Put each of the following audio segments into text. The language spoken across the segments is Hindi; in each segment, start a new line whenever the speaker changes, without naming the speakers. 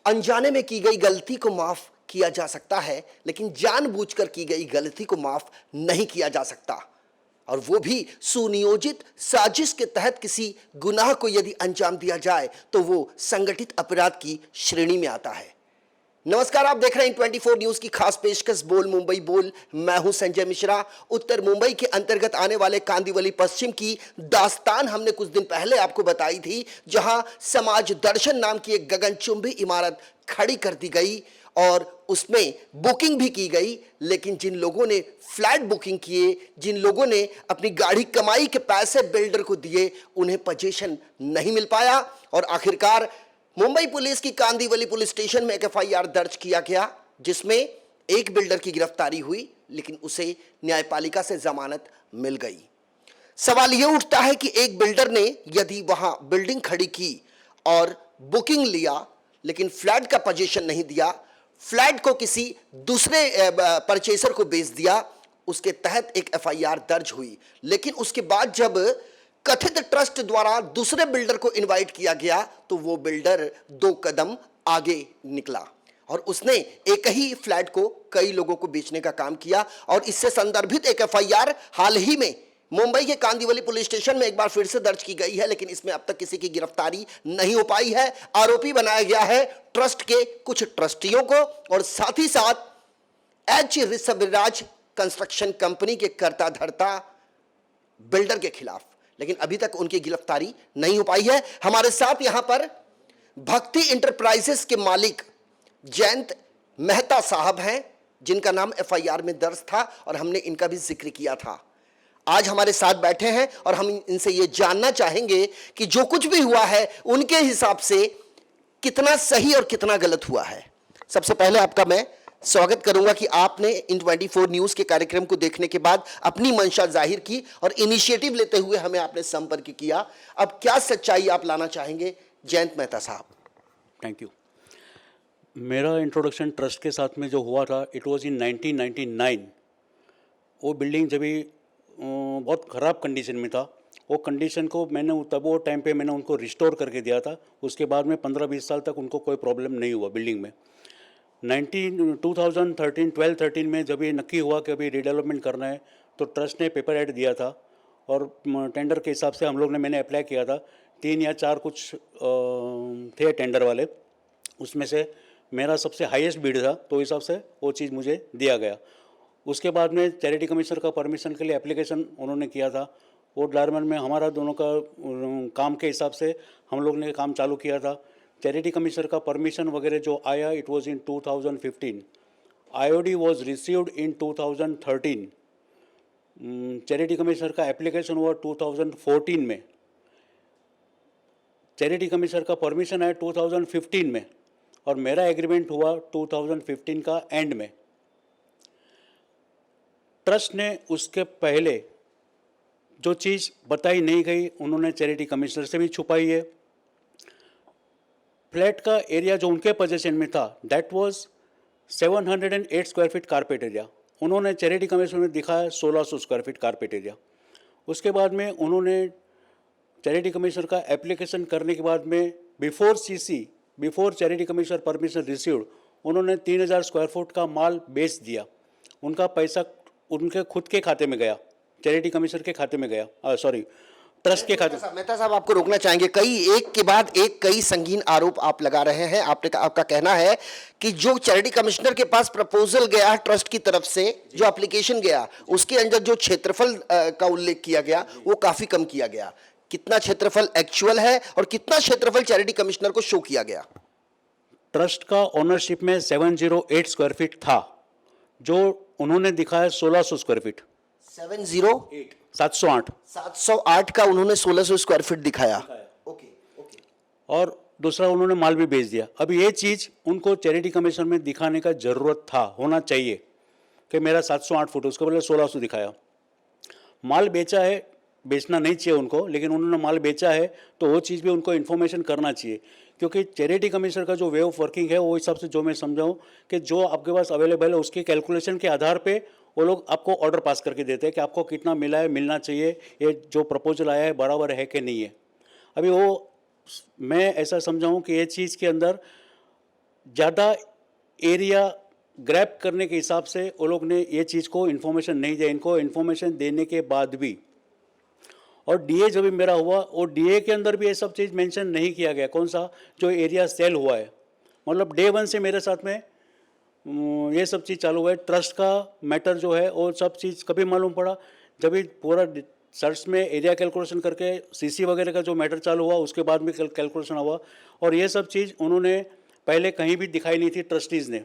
अनजाने में की गई गलती को माफ किया जा सकता है, लेकिन जानबूझकर की गई गलती को माफ नहीं किया जा सकता, और वो भी सुनियोजित साजिश के तहत। किसी गुनाह को यदि अंजाम दिया जाए तो वो संगठित अपराध की श्रेणी में आता है। नमस्कार, आप देख रहे हैं 24 न्यूज की खास पेशकश बोल मुंबई बोल। मैं हूं संजय मिश्रा। उत्तर मुंबई के अंतर्गत आने वाले कांदिवली पश्चिम की दास्तान हमने कुछ दिन पहले आपको बताई थी, जहां समाज दर्शन नाम की एक गगनचुंबी इमारत खड़ी कर दी गई और उसमें बुकिंग भी की गई। लेकिन जिन लोगों ने फ्लैट बुकिंग किए, जिन लोगों ने अपनी गाढ़ी कमाई के पैसे बिल्डर को दिए, उन्हें पोजीशन नहीं मिल पाया और आखिरकार मुंबई पुलिस की कांदिवली पुलिस स्टेशन में एक एफआईआर दर्ज किया गया, जिसमें एक बिल्डर की गिरफ्तारी हुई, लेकिन उसे न्यायपालिका से जमानत मिल गई। सवाल यह उठता है कि एक बिल्डर ने यदि वहां बिल्डिंग खड़ी की और बुकिंग लिया, लेकिन फ्लैट का पोजीशन नहीं दिया, फ्लैट को किसी दूसरे परचेसर को बेच दिया, उसके तहत एक एफआईआर दर्ज हुई। लेकिन उसके बाद जब कथित ट्रस्ट द्वारा दूसरे बिल्डर को इनवाइट किया गया, तो वो बिल्डर 2 कदम आगे निकला और उसने एक ही फ्लैट को कई लोगों को बेचने का काम किया। और इससे संदर्भित एक एफआईआर हाल ही में मुंबई के कांदिवली पुलिस स्टेशन में एक बार फिर से दर्ज की गई है, लेकिन इसमें अब तक किसी की गिरफ्तारी नहीं हो पाई है। आरोपी बनाया गया है ट्रस्ट के कुछ ट्रस्टियों को और साथ ही साथ एच ऋषभराज कंस्ट्रक्शन कंपनी के कर्ता धर्ता बिल्डर के खिलाफ, लेकिन अभी तक उनकी गिरफ्तारी नहीं हो पाई है। हमारे साथ यहां पर भक्ति इंटरप्राइजेस के मालिक जयंत मेहता साहब हैं, जिनका नाम एफआईआर में दर्ज था और हमने इनका भी जिक्र किया था। आज हमारे साथ बैठे हैं और हम इनसे यह जानना चाहेंगे कि जो कुछ भी हुआ है उनके हिसाब से कितना सही और कितना गलत हुआ है। सबसे पहले आपका मैं स्वागत करूंगा कि आपने इन 24 न्यूज के कार्यक्रम को देखने के बाद अपनी मंशा जाहिर की और इनिशिएटिव लेते हुए हमें आपने संपर्क किया। अब क्या सच्चाई आप लाना चाहेंगे जयंत मेहता साहब?
Thank you. मेरा इंट्रोडक्शन ट्रस्ट के साथ में जो हुआ था, इट वाज इन 1999। वो बिल्डिंग जब भी बहुत ख़राब कंडीशन में था, वो कंडीशन को मैंने तब वो टाइम पे मैंने उनको रिस्टोर करके दिया था। उसके बाद में 15-20 साल तक उनको कोई प्रॉब्लम नहीं हुआ बिल्डिंग में। 2013 में जब ये नक्की हुआ कि अभी रीडेवलपमेंट करना है, तो ट्रस्ट ने पेपर ऐड दिया था और टेंडर के हिसाब से मैंने अप्लाई किया था। 3 या 4 कुछ थे टेंडर वाले, उसमें से मेरा सबसे हाईएस्ट बिड था, तो हिसाब से वो चीज़ मुझे दिया गया। उसके बाद में चैरिटी कमिश्नर का परमिशन के लिए एप्लीकेशन उन्होंने किया था। वो डायमंड में हमारा दोनों का काम के हिसाब से हम लोग ने काम चालू किया था। चैरिटी कमिश्नर का परमिशन वगैरह जो आया, it was in 2015। IOD was received in 2013। Charity commissioner का एप्लीकेशन हुआ 2014 में। चैरिटी कमिश्नर का परमिशन आया 2015 में और मेरा एग्रीमेंट हुआ 2015 का एंड में। ट्रस्ट ने उसके पहले जो चीज़ बताई नहीं गई, उन्होंने चैरिटी कमिश्नर से भी छुपाई है। फ्लैट का एरिया जो उनके पोजीशन में था, that was 708 square feet carpet area. उन्होंने चैरिटी कमिश्नर में दिखाया 1600 स्क्वायर फीट कारपेट एरिया। उसके बाद में उन्होंने चैरिटी कमिश्नर का एप्लीकेशन करने के बाद में before charity commissioner permission received, उन्होंने 3000 स्क्वायर फुट का माल बेच दिया। उनका पैसा उनके खुद के खाते में गया, चैरिटी कमिश्नर के खाते में गया, ट्रस्ट के खाते।
मेहता साहब, आपको रोकना चाहेंगे, एक के बाद एक कई संगीन आरोप आप लगा रहे हैं। आपका कहना है कि जो चैरिटी कमिश्नर के पास प्रपोजल गया ट्रस्ट की तरफ से, जो एप्लीकेशन गया, उसके अंदर जो क्षेत्रफल का उल्लेख किया गया वो काफी कम किया गया। कितना क्षेत्रफल एक्चुअल है और कितना क्षेत्रफल चैरिटी कमिश्नर को शो किया गया?
ट्रस्ट का ओनरशिप में 708 स्क्वायर फीट था, जो उन्होंने दिखाया 1600 स्क्वायर फीट। 708
का उन्होंने 1600 स्क्वायर फीट दिखाया। ओके।
और दूसरा उन्होंने माल भी बेच दिया। अब ये चीज़ उनको चैरिटी कमिश्नर में दिखाने का ज़रूरत था, होना चाहिए कि मेरा 708 फुट, उसके बदले 1600 दिखाया। माल बेचा है, बेचना नहीं चाहिए उनको, लेकिन उन्होंने माल बेचा है तो वो चीज़ भी उनको इन्फॉर्मेशन करना चाहिए, क्योंकि चैरिटी कमिश्नर का जो वे ऑफ वर्किंग है, वो हिसाब से जो मैं समझाऊँ कि जो आपके पास अवेलेबल है उसके कैलकुलेशन के आधार पे वो लोग आपको ऑर्डर पास करके देते हैं कि आपको कितना मिला है, मिलना चाहिए, ये जो प्रपोजल आया है बराबर है कि नहीं है। अभी वो मैं ऐसा समझाऊँ कि ये चीज़ के अंदर ज़्यादा एरिया ग्रैब करने के हिसाब से वो लोग ने ये चीज़ को इन्फॉर्मेशन नहीं दिया। इनको इन्फॉर्मेशन देने के बाद भी, और डीए जब भी मेरा हुआ, वो डीए के अंदर भी ये सब चीज़ मेंशन नहीं किया गया, कौन सा जो एरिया सेल हुआ है। मतलब डे वन से मेरे साथ में ये सब चीज़ चालू हुआ है। ट्रस्ट का मैटर जो है वो सब चीज़ कभी मालूम पड़ा जब भी पूरा सर्च में एरिया कैलकुलेशन करके सीसी वगैरह का जो मैटर चालू हुआ, उसके बाद में कैलकुलेशन हुआ। और ये सब चीज़ उन्होंने पहले कहीं भी दिखाई नहीं थी ट्रस्टीज़ ने,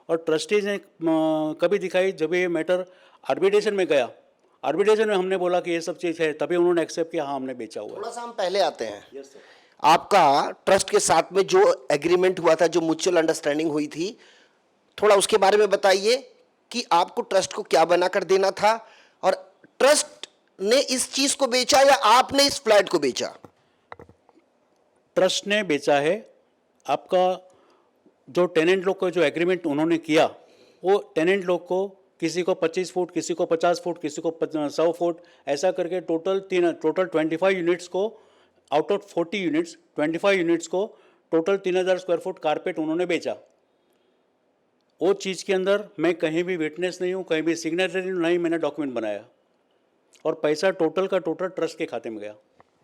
और ट्रस्टीज़ ने कभी दिखाई जब ये मैटर आर्बिट्रेशन में गया। आर्बिट्रेशन में हमने बोला कि ये सब चीज़ है, तभी उन्होंने एक्सेप्ट किया, हाँ हमने बेचा हुआ है।
थोड़ा सा हम पहले आते हैं।
Yes sir.
आपका ट्रस्ट के साथ में जो एग्रीमेंट हुआ था, जो म्यूचुअल अंडरस्टैंडिंग हुई थी, थोड़ा उसके बारे में बताइए कि आपको ट्रस्ट को क्या बनाकर देना था, और ट्रस्ट ने इस चीज को बेचा या आपने इस फ्लैट को बेचा?
ट्रस्ट ने बेचा है। आपका जो टेनेंट लोग को जो एग्रीमेंट उन्होंने किया, वो टेनेंट लोग को किसी को 25 फुट, किसी को 50 फुट, किसी को 100 फुट, ऐसा करके टोटल 25 यूनिट्स को, आउट ऑफ 40 यूनिट्स 25 यूनिट्स को टोटल 3000 स्क्वायर फुट कारपेट उन्होंने बेचा। वो चीज़ के अंदर मैं कहीं भी विटनेस नहीं हूँ, कहीं भी सिग्नेटरी नहीं, मैंने डॉक्यूमेंट बनाया, और पैसा टोटल का टोटल ट्रस्ट के खाते में गया।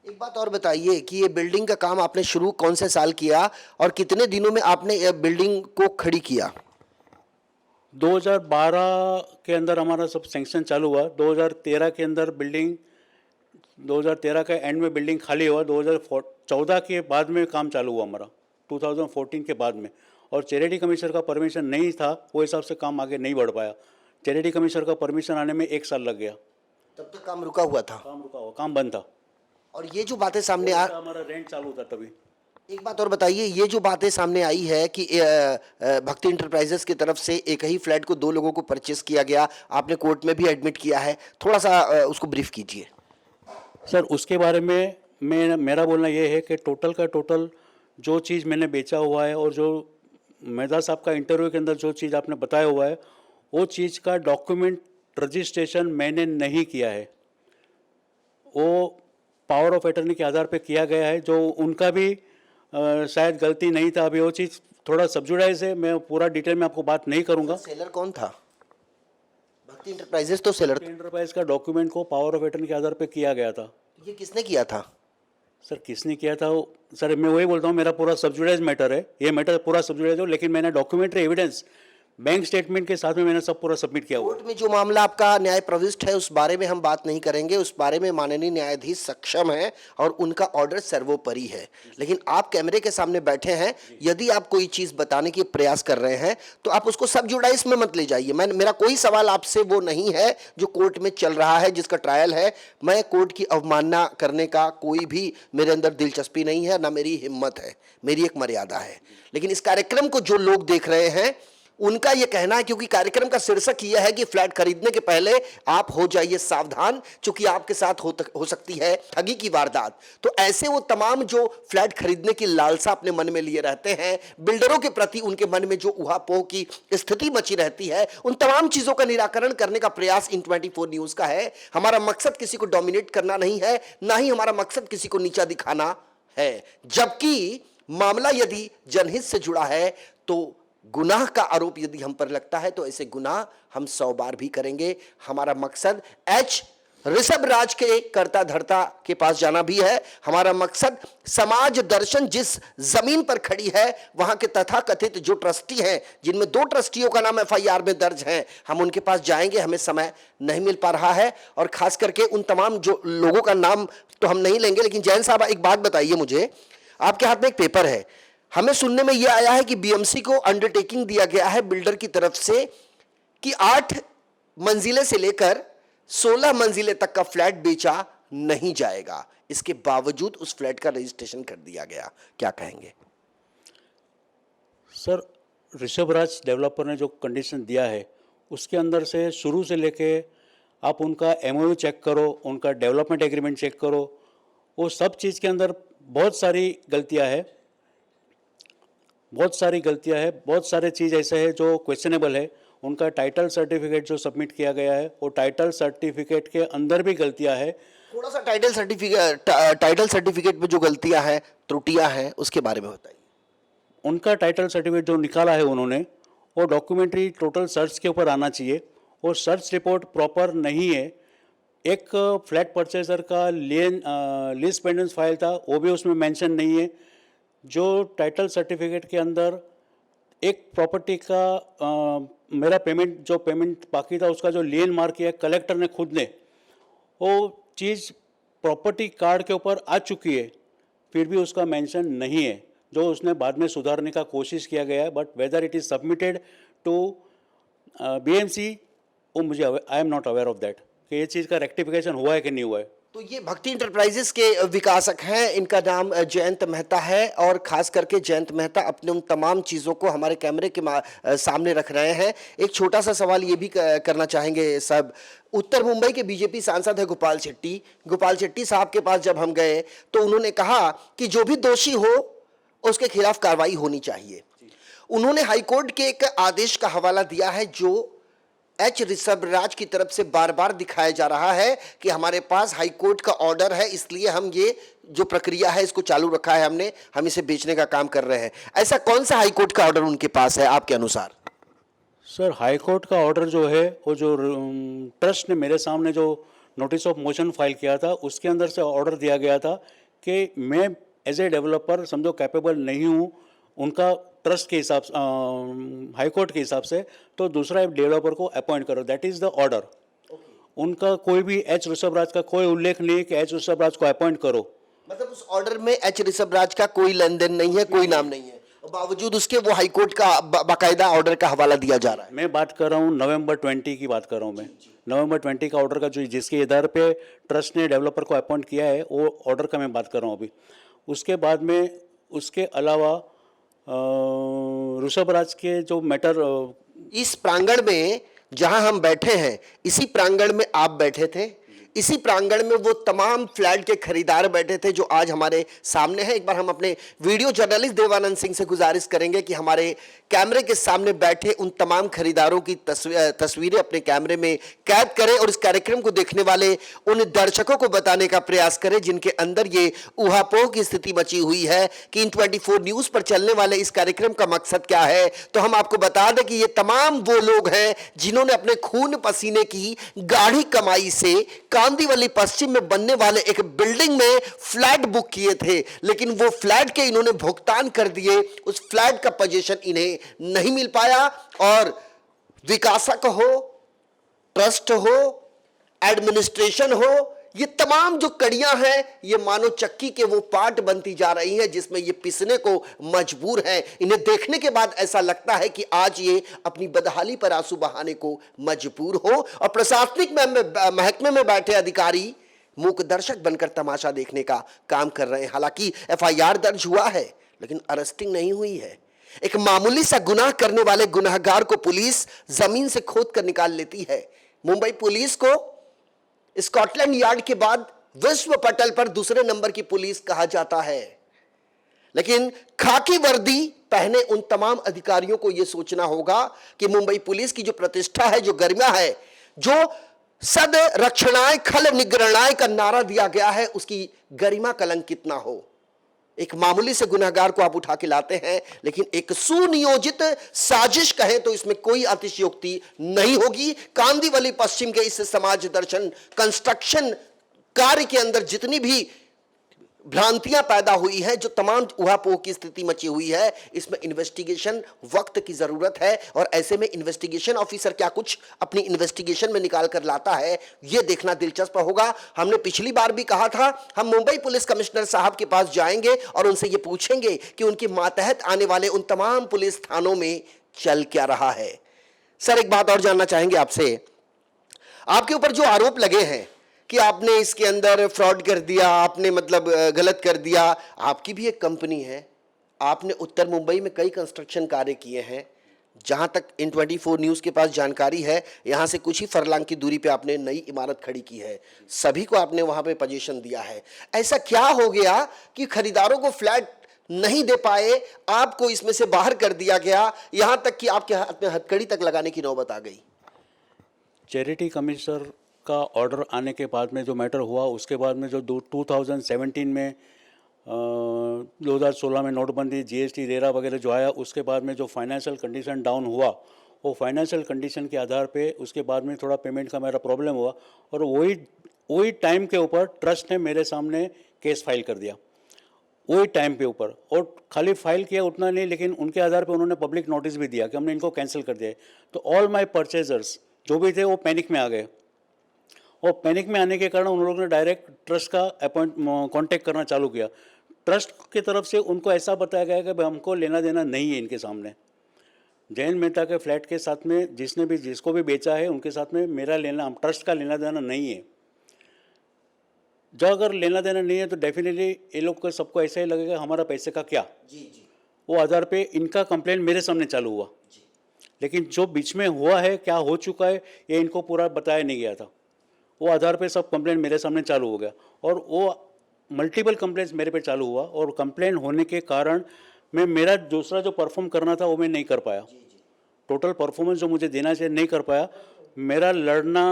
एक बात और बताइए कि ये बिल्डिंग का काम आपने शुरू कौन से साल किया और कितने दिनों में आपने ये बिल्डिंग को खड़ी किया?
2012 के अंदर हमारा सब सेंक्शन चालू हुआ। 2013 के अंदर बिल्डिंग, 2013 के एंड में बिल्डिंग खाली हुआ। 2014 के बाद में काम चालू हुआ हमारा, 2014 के बाद में। और चैरिटी कमिश्नर का परमिशन नहीं था, वो हिसाब से काम आगे नहीं बढ़ पाया। चैरिटी कमिश्नर का परमिशन आने में 1 साल लग गया।
तब तक काम रुका हुआ था?
काम रुका हुआ, काम बंद था।
और ये जो बातें सामने
हमारा रेंट चालू था तभी।
एक बात और बताइए, ये जो बातें सामने आई है कि भक्ति इंटरप्राइजेस की तरफ से एक ही फ्लैट को 2 लोगों को परचेस किया गया, आपने कोर्ट में भी एडमिट किया है, थोड़ा सा उसको ब्रीफ कीजिए।
सर उसके बारे में मेरा बोलना ये है कि टोटल का टोटल जो चीज़ मैंने बेचा हुआ है, और जो मेहता साहब का इंटरव्यू के अंदर जो चीज़ आपने बताया हुआ है, वो चीज़ का डॉक्यूमेंट रजिस्ट्रेशन मैंने नहीं किया है। वो पावर ऑफ अटर्नी के आधार पे किया गया है, जो उनका भी शायद गलती नहीं था। अभी वो चीज़ थोड़ा सब्जुडाइज है, मैं पूरा डिटेल में आपको बात नहीं करूँगा।
सेलर कौन था? भक्ति इंटरप्राइजेस तो सेलर था।
एंटरप्राइज का डॉक्यूमेंट को पावर ऑफ अटर्नी के आधार पे किया गया था।
ये किसने किया था?
सर किसने किया था सर, मैं वही बोलता हूँ, मेरा पूरा सब्जुडाइज मैटर है, ये मैटर पूरा सब्जुडाइज हो, लेकिन मैंने डॉक्यूमेंट्री एविडेंस बैंक स्टेटमेंट के साथ में मैंने सब पूरा सबमिट किया हुआ।
कोर्ट में जो मामला आपका न्याय प्रविष्ट है उस बारे में हम बात नहीं करेंगे, उस बारे में माननीय न्यायाधीश सक्षम है और उनका ऑर्डर सर्वोपरि है। लेकिन आप कैमरे के सामने बैठे हैं, यदि आप कोई चीज बताने की प्रयास कर रहे हैं तो आप उसको सब जुडाइस में मत ले जाइए। मेरा कोई सवाल आपसे वो नहीं है जो कोर्ट में चल रहा है, जिसका ट्रायल है। मैं कोर्ट की अवमानना करने का कोई भी मेरे अंदर दिलचस्पी नहीं है, ना मेरी हिम्मत है, मेरी एक मर्यादा है। लेकिन इस कार्यक्रम को जो लोग देख रहे हैं उनका यह कहना है, क्योंकि कार्यक्रम का शीर्षक यह है कि फ्लैट खरीदने के पहले आप हो जाइए सावधान, क्योंकि आपके साथ हो सकती है ठगी की वारदात। तो ऐसे वो तमाम जो फ्लैट खरीदने की लालसा अपने मन में लिए रहते हैं, बिल्डरों के प्रति उनके मन में जो उहापोह की स्थिति मची रहती है, उन तमाम चीजों का निराकरण करने का प्रयास इन 24 न्यूज का है। हमारा मकसद किसी को डोमिनेट करना नहीं है, ना ही हमारा मकसद किसी को नीचा दिखाना है। जबकि मामला यदि जनहित से जुड़ा है तो गुनाह का आरोप यदि हम पर लगता है तो ऐसे गुनाह हम 100 बार भी करेंगे। हमारा मकसद ऋषभ राज के कर्ता धर्ता के पास जाना भी है। हमारा मकसद समाज दर्शन जिस जमीन पर खड़ी है वहां के तथाकथित जो ट्रस्टी हैं, जिनमें 2 ट्रस्टियों का नाम FIR में दर्ज है, हम उनके पास जाएंगे। हमें समय नहीं मिल पा रहा है, और खास करके उन तमाम जो लोगों का नाम तो हम नहीं लेंगे। लेकिन जैन साहब एक बात बताइए मुझे, आपके हाथ में एक पेपर है, हमें सुनने में यह आया है कि BMC को अंडरटेकिंग दिया गया है बिल्डर की तरफ से कि 8 मंजिले से लेकर 16 मंजिले तक का फ्लैट बेचा नहीं जाएगा। इसके बावजूद उस फ्लैट का रजिस्ट्रेशन कर दिया गया, क्या कहेंगे?
सर ऋषभ राज डेवलपर ने जो कंडीशन दिया है उसके अंदर से शुरू से लेके आप उनका MOU चेक करो, उनका डेवलपमेंट एग्रीमेंट चेक करो, वो सब चीज़ के अंदर बहुत सारी गलतियां है, बहुत सारे चीज़ ऐसे है जो क्वेश्चनेबल है। उनका टाइटल सर्टिफिकेट जो सबमिट किया गया है, वो टाइटल सर्टिफिकेट के अंदर भी गलतियां है।
थोड़ा सा टाइटल सर्टिफिकेट में जो गलतियां हैं, त्रुटियां हैं, उसके बारे में बताइए।
उनका टाइटल सर्टिफिकेट जो निकाला है उन्होंने, वो डॉक्यूमेंट्री टोटल सर्च के ऊपर आना चाहिए, और सर्च रिपोर्ट प्रॉपर नहीं है। एक फ्लैट परचेजर का लीज पेंडेंस फाइल था, वो भी उसमें मेंशन नहीं है। जो टाइटल सर्टिफिकेट के अंदर एक प्रॉपर्टी का मेरा जो पेमेंट बाकी था उसका जो लेन मार्क किया कलेक्टर ने खुद ने, वो चीज़ प्रॉपर्टी कार्ड के ऊपर आ चुकी है, फिर भी उसका मेंशन नहीं है, जो उसने बाद में सुधारने का कोशिश किया गया है। But whether it is submitted to BMC, वो मुझे I am not aware of that कि ये चीज़ का रेक्टिफिकेशन हुआ है कि नहीं हुआ है।
तो ये भक्ति इंटरप्राइजेस के विकासक हैं, इनका नाम जयंत मेहता है, और खास करके जयंत मेहता अपने उन तमाम चीज़ों को हमारे कैमरे के सामने रख रहे हैं। एक छोटा सा सवाल ये भी करना चाहेंगे सब। उत्तर मुंबई के बीजेपी सांसद है गोपाल शेट्टी साहब के पास जब हम गए तो उन्होंने कहा कि जो भी दोषी हो उसके खिलाफ कार्रवाई होनी चाहिए। उन्होंने हाईकोर्ट के एक आदेश का हवाला दिया है जो ऋषभराज की तरफ से बार बार दिखाया जा रहा है कि हमारे पास हाईकोर्ट का ऑर्डर है, इसलिए हम ये जो प्रक्रिया है इसको चालू रखा है, हम इसे बेचने का काम कर रहे हैं। ऐसा कौन सा हाईकोर्ट का ऑर्डर उनके पास है आपके अनुसार?
सर, हाईकोर्ट का ऑर्डर जो है वो जो ट्रस्ट ने मेरे सामने जो नोटिस ऑफ मोशन फाइल किया था उसके अंदर से ऑर्डर दिया गया था कि मैं एज ए डेवलपर समझो कैपेबल नहीं हूँ उनका ट्रस्ट के हिसाब से, हाईकोर्ट के हिसाब से, तो दूसरा डेवलपर को अपॉइंट करो। That is the order. उनका कोई भी ऋषभराज का कोई उल्लेख नहीं है कि ऋषभराज को अपॉइंट करो।
मतलब उस ऑर्डर में ऋषभराज का कोई लेन देन नहीं है, कोई नाम नहीं है, बावजूद उसके वो हाईकोर्ट का बाकायदा ऑर्डर का हवाला दिया जा रहा है।
मैं बात कर रहा हूँ नवंबर 20 की बात कर रहा हूँ मैं। नवंबर 20 का ऑर्डर का जो जिसके आधार पे ट्रस्ट ने डेवलपर को अपॉइंट किया है वो ऑर्डर का मैं बात कर रहा हूँ अभी। उसके बाद में उसके अलावा ऋषभराज के जो मैटर,
इस प्रांगण में जहां हम बैठे हैं, इसी प्रांगण में आप बैठे थे, इसी प्रांगण में वो तमाम फ्लैट के खरीदार बैठे थे जो आज हमारे सामने हैं। एक बार हम अपने वीडियो जर्नलिस्ट देवानंद सिंह से गुजारिश करेंगे कि हमारे कैमरे के सामने बैठे उन तमाम खरीदारों की तस्वीरें अपने कैमरे में कैद करें और इस कार्यक्रम को देखने वाले उन दर्शकों को बताने का प्रयास करें जिनके अंदर ये ऊहापोह की स्थिति मची हुई है कि इन 24 न्यूज पर चलने वाले इस कार्यक्रम का मकसद क्या है। तो हम आपको बता दें कि ये तमाम वो लोग हैं जिन्होंने अपने खून पसीने की गाढ़ी कमाई से कांदीवली पश्चिम में बनने वाले एक बिल्डिंग में फ्लैट बुक किए थे, लेकिन वो फ्लैट के इन्होंने भुगतान कर दिए, उस फ्लैट का पोजीशन इन्हें नहीं मिल पाया। और विकासक हो, ट्रस्ट हो, एडमिनिस्ट्रेशन हो, ये तमाम जो कड़ियां हैं ये मानो चक्की के वो पार्ट बनती जा रही हैं जिसमें ये पिसने को मजबूर हैं। इन्हें देखने के बाद ऐसा लगता है कि आज ये अपनी बदहाली पर आंसू बहाने को मजबूर हो और प्रशासनिक महकमे में बैठे अधिकारी मूक दर्शक बनकर तमाशा देखने का काम कर रहे हैं। हालांकि FIR दर्ज हुआ है लेकिन अरेस्टिंग नहीं हुई है। एक मामूली सा गुनाह करने वाले गुनाहगार को पुलिस जमीन से खोद कर निकाल लेती है। मुंबई पुलिस को स्कॉटलैंड यार्ड के बाद विश्व पटल पर दूसरे नंबर की पुलिस कहा जाता है, लेकिन खाकी वर्दी पहने उन तमाम अधिकारियों को यह सोचना होगा कि मुंबई पुलिस की जो प्रतिष्ठा है, जो गरिमा है, जो सद रक्षणाय खल निग्रणाय का नारा दिया गया है, उसकी गरिमा कलंकित ना हो। एक मामूली से गुनहगार को आप उठा के लाते हैं, लेकिन एक सुनियोजित साजिश कहें तो इसमें कोई अतिशयोक्ति नहीं होगी। कांदीवली पश्चिम के इस समाज दर्शन कंस्ट्रक्शन कार्य के अंदर जितनी भी भ्रांतियां पैदा हुई है, जो तमाम उहापोह की स्थिति मची हुई है, इसमें इन्वेस्टिगेशन वक्त की जरूरत है। और ऐसे में इन्वेस्टिगेशन ऑफिसर क्या कुछ अपनी इन्वेस्टिगेशन में निकाल कर लाता है, यह देखना दिलचस्प होगा। हमने पिछली बार भी कहा था हम मुंबई पुलिस कमिश्नर साहब के पास जाएंगे और उनसे यह पूछेंगे कि उनके मातहत आने वाले उन तमाम पुलिस थानों में चल क्या रहा है। सर, एक बात और जानना चाहेंगे आपसे, आपके ऊपर जो आरोप लगे हैं कि आपने इसके अंदर फ्रॉड कर दिया, आपने मतलब गलत कर दिया, आपकी भी एक कंपनी है, आपने उत्तर मुंबई में कई कंस्ट्रक्शन कार्य किए हैं। जहां तक इन 24 न्यूज़ के पास जानकारी है, यहां से कुछ ही फरलांग की दूरी पे आपने नई इमारत खड़ी की है, सभी को आपने वहां पे पोजीशन दिया है। ऐसा क्या हो गया कि खरीदारों को फ्लैट नहीं दे पाए, आपको इसमें से बाहर कर दिया गया, यहां तक कि आपके हाथ में हथकड़ी तक लगाने की नौबत आ गई?
चैरिटी कमिश्नर का ऑर्डर आने के बाद में जो मैटर हुआ, उसके बाद में जो 2017 में 2016 में नोटबंदी, जीएसटी, रेरा वगैरह जो आया, उसके बाद में जो फाइनेंशियल कंडीशन डाउन हुआ, वो फाइनेंशियल कंडीशन के आधार पे उसके बाद में थोड़ा पेमेंट का मेरा प्रॉब्लम हुआ, और वही टाइम के ऊपर ट्रस्ट ने मेरे सामने केस फाइल कर दिया, वही टाइम पे ऊपर। और खाली फाइल किया उतना नहीं, लेकिन उनके आधार पे उन्होंने पब्लिक नोटिस भी दिया कि हमने इनको कैंसिल कर दिया है। तो ऑल माय परचेजर्स जो भी थे वो पैनिक में आ गए, और पैनिक में आने के कारण उन लोगों ने डायरेक्ट ट्रस्ट का कांटेक्ट करना चालू किया। ट्रस्ट की तरफ से उनको ऐसा बताया गया कि भाई हमको लेना देना नहीं है इनके सामने। जयंत मेहता के फ्लैट के साथ में जिसको भी बेचा है उनके साथ में मेरा लेना, ट्रस्ट का लेना देना नहीं है। जो अगर लेना देना नहीं है तो डेफिनेटली ये लोग को सबको ऐसा ही लगेगा हमारा पैसे का क्या। वो आधार पे इनका कंप्लेंट मेरे सामने चालू हुआ, लेकिन जो बीच में हुआ है, क्या हो चुका है, ये इनको पूरा बताया नहीं गया था। वो आधार पे सब कंप्लेंट मेरे सामने चालू हो गया, और वो मल्टीपल कंप्लेंट्स मेरे पे चालू हुआ, और कंप्लेंट होने के कारण मेरा दूसरा जो परफॉर्म करना था वो मैं नहीं कर पाया। टोटल परफॉर्मेंस जो मुझे देना चाहिए नहीं कर पाया। मेरा लड़ना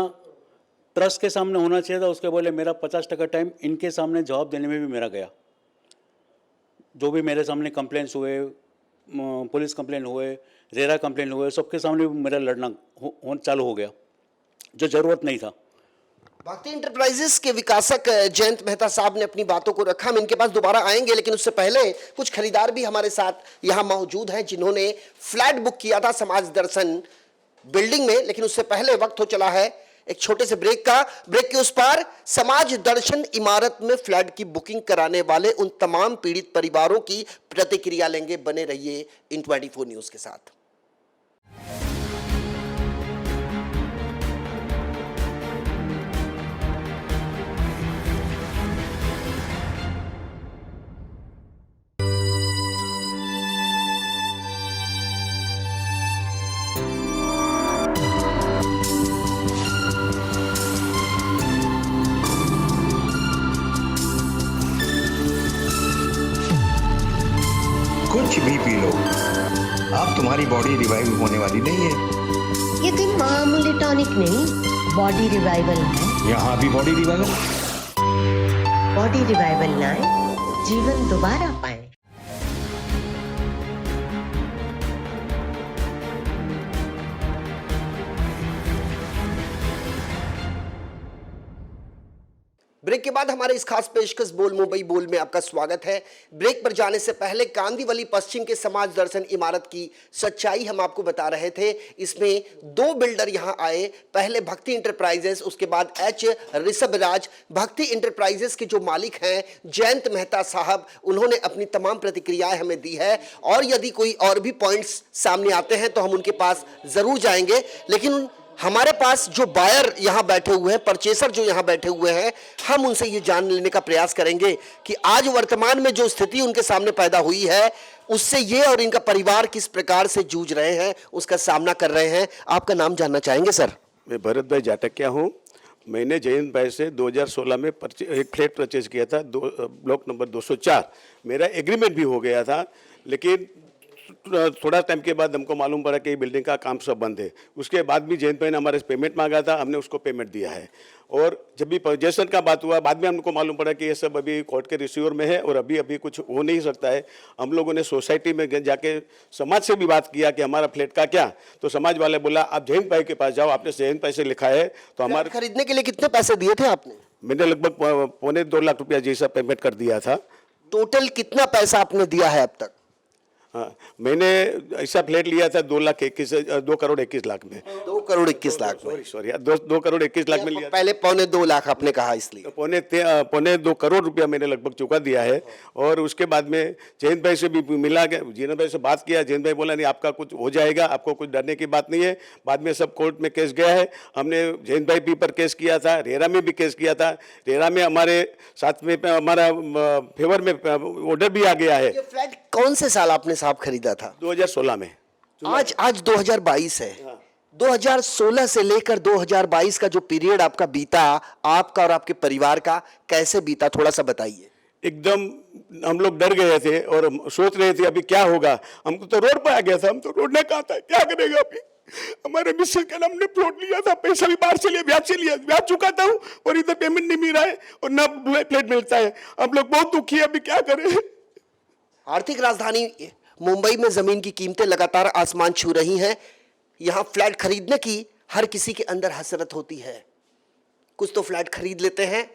ट्रस्ट के सामने होना चाहिए था, उसके बोले मेरा 50% टाइम इनके सामने जवाब देने में भी मेरा गया। जो भी मेरे सामने कंप्लेंट्स हुए, पुलिस कंप्लेंट हुए, रेरा कंप्लेंट हुए, सबके सामने मेरा लड़ना चालू हो गया, जो ज़रूरत नहीं था।
भक्ति इंटरप्राइजेस के विकासक जयंत मेहता साहब ने अपनी बातों को रखा। हम इनके पास दोबारा आएंगे, लेकिन उससे पहले कुछ खरीदार भी हमारे साथ यहाँ मौजूद हैं जिन्होंने फ्लैट बुक किया था समाज दर्शन बिल्डिंग में। लेकिन उससे पहले वक्त हो चला है एक छोटे से ब्रेक का। ब्रेक के उस पार समाज दर्शन इमारत में फ्लैट की बुकिंग कराने वाले उन तमाम पीड़ित परिवारों की प्रतिक्रिया लेंगे। बने रहिए इन 24 न्यूज के साथ।
कुछ भी पी लो, अब तुम्हारी बॉडी रिवाइव होने वाली नहीं है।
ये कोई मामूली टॉनिक नहीं, बॉडी रिवाइवल है।
यहाँ भी बॉडी रिवाइवल।
बॉडी रिवाइवल लाए, जीवन दोबारा पाए।
ब्रेक के बाद हमारे इस खास पेशकश बोल मुंबई बोल में आपका स्वागत है। ब्रेक पर जाने से पहले कांदीवली पश्चिम के समाज दर्शन इमारत की सच्चाई हम आपको बता रहे थे। इसमें दो बिल्डर यहां आए, पहले भक्ति इंटरप्राइजेस, उसके बाद एच ऋषभराज। भक्ति इंटरप्राइजेस के जो मालिक हैं जयंत मेहता साहब, उन्होंने अपनी तमाम प्रतिक्रियाएं हमें दी है, और यदि कोई और भी पॉइंट्स सामने आते हैं तो हम उनके पास जरूर जाएंगे। लेकिन हमारे पास जो बायर यहां बैठे हुए हैं, परचेसर जो यहां बैठे हुए हैं, हम उनसे ये जान लेने का प्रयास करेंगे कि आज वर्तमान में जो स्थिति उनके सामने पैदा हुई है, उससे ये और इनका परिवार किस प्रकार से जूझ रहे हैं, उसका सामना कर रहे हैं। आपका नाम जानना चाहेंगे सर?
मैं भरत भाई जाटकिया हूँ। मैंने जयंत भाई से 2016 में एक फ्लैट परचेज किया था, ब्लॉक नंबर 204। मेरा एग्रीमेंट भी हो गया था, लेकिन थोड़ा टाइम के बाद हमको मालूम पड़ा कि बिल्डिंग का काम सब बंद है। उसके बाद भी जयंत भाई ने हमारे से पेमेंट मांगा था, हमने उसको पेमेंट दिया है। और जब भी पोजेशन का बात हुआ, बाद में हमको मालूम पड़ा कि ये सब अभी कोर्ट के रिसीवर में है और अभी कुछ हो नहीं सकता है। हम लोगों ने सोसाइटी में जाके समाज से भी बात किया कि हमारा फ्लैट का क्या, तो समाज वाले बोला आप जयंत भाई के पास जाओ, आपने जयंत भाई से लिखा है। तो हमारे
खरीदने के लिए कितने पैसे दिए थे आपने?
मैंने लगभग 1.25 लाख रुपया जैसा पेमेंट कर दिया था।
टोटल कितना पैसा आपने दिया है अब तक?
हाँ, मैंने ऐसा फ्लैट लिया था 2 करोड़ 21 लाख में।
2 करोड़ 21 लाख में?
सॉरी 2 करोड़ 21 लाख में लिया।
पहले 2.25 लाख आपने कहा, इसलिए
पौने 2 करोड़ रुपया मैंने लगभग चुका दिया है। और उसके बाद में जयंत भाई से भी मिला गया, जयंत भाई से बात किया। जयंत भाई बोला नहीं, आपका कुछ हो जाएगा, आपको कुछ डरने की बात नहीं है। बाद में सब कोर्ट में केस गया है। हमने जयंत भाई भी पर केस किया था, रेरा में भी केस किया था। रेरा में हमारे साथ में हमारा फेवर में ऑर्डर भी आ गया है।
ये फ्लैट कौन से साल आपने साहब खरीदा था?
2016 में।
आज 2022 है। 2016 से लेकर 2022 का जो पीरियड आपका बीता, आपका और आपके परिवार का कैसे बीता, थोड़ा सा बताइए।
एकदम हम लोग डर गए थे और सोच रहे थे अभी क्या होगा। हमको तो रोड पर आ गया था, हम तो रोड ने कहा था क्या करेगा अभी। हमारे मिसेज का हमने प्लॉट लिया था, पैसा भी बाहर से लिया, ब्याज चुकाता हूँ और इधर पेमेंट नहीं मिल रहा है और ना फ्लैट मिलता है। हम लोग बहुत दुखी है, अभी क्या करें।
आर्थिक राजधानी मुंबई में जमीन की कीमतें लगातार आसमान छू रही हैं। यहां फ्लैट खरीदने की हर किसी के अंदर हसरत होती है। कुछ तो फ्लैट खरीद लेते हैं,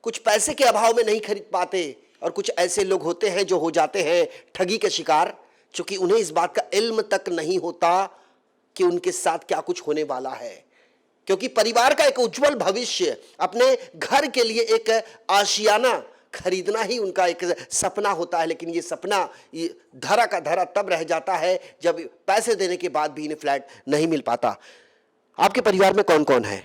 कुछ पैसे के अभाव में नहीं खरीद पाते, और कुछ ऐसे लोग होते हैं जो हो जाते हैं ठगी के शिकार, क्योंकि उन्हें इस बात का इल्म तक नहीं होता कि उनके साथ क्या कुछ होने वाला है। क्योंकि परिवार का एक उज्जवल भविष्य, अपने घर के लिए एक आशियाना खरीदना ही उनका एक सपना होता है, लेकिन ये सपना ये धरा का धरा तब रह जाता है जब पैसे देने के बाद भी इन्हें फ्लैट नहीं मिल पाता। आपके परिवार में कौन कौन है?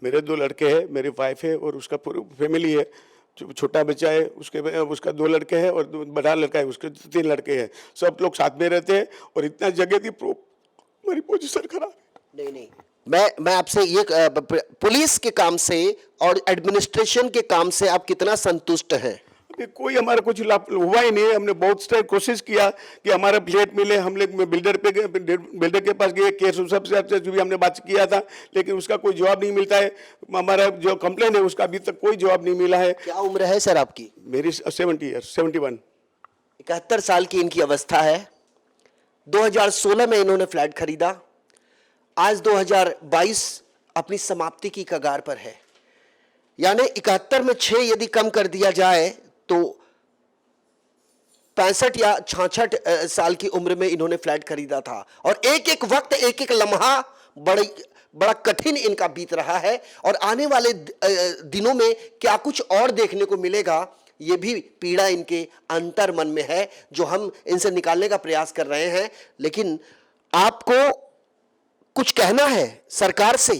मेरे 2 लड़के हैं, मेरी वाइफ है और उसका पूरी फैमिली है। छोटा बच्चा है, उसका 2 लड़के हैं और बड़ा लड़का है, उसके 3 लड़के हैं। सब लोग साथ में रहते हैं और इतना जगह थी, हमारी पोजीशन खराब है।
नहीं, मैं आपसे ये पुलिस के काम से और एडमिनिस्ट्रेशन के काम से आप कितना संतुष्ट हैं?
अभी कोई हमारा कुछ लाभ हुआ ही नहीं है। हमने बहुत सारी कोशिश किया कि हमारा फ्लैट मिले। हम लोग बिल्डर के पास गए, केस सबसे जो भी हमने बात किया था, लेकिन उसका कोई जवाब नहीं मिलता है। हमारा जो कंप्लेन है उसका अभी तक कोई जवाब नहीं मिला है।
क्या उम्र है सर आपकी?
मेरी 71।
71 साल की इनकी अवस्था है। 2016 में इन्होंने फ्लैट खरीदा, आज 2022 अपनी समाप्ति की कगार पर है। यानी 71 में 6 यदि कम कर दिया जाए तो 65 या 66 साल की उम्र में इन्होंने फ्लैट खरीदा था, और एक एक वक्त, एक एक लम्हा बड़ा कठिन इनका बीत रहा है। और आने वाले दिनों में क्या कुछ और देखने को मिलेगा, ये भी पीड़ा इनके अंतर मन में है, जो हम इनसे निकालने का प्रयास कर रहे हैं। लेकिन आपको कुछ कहना है सरकार से?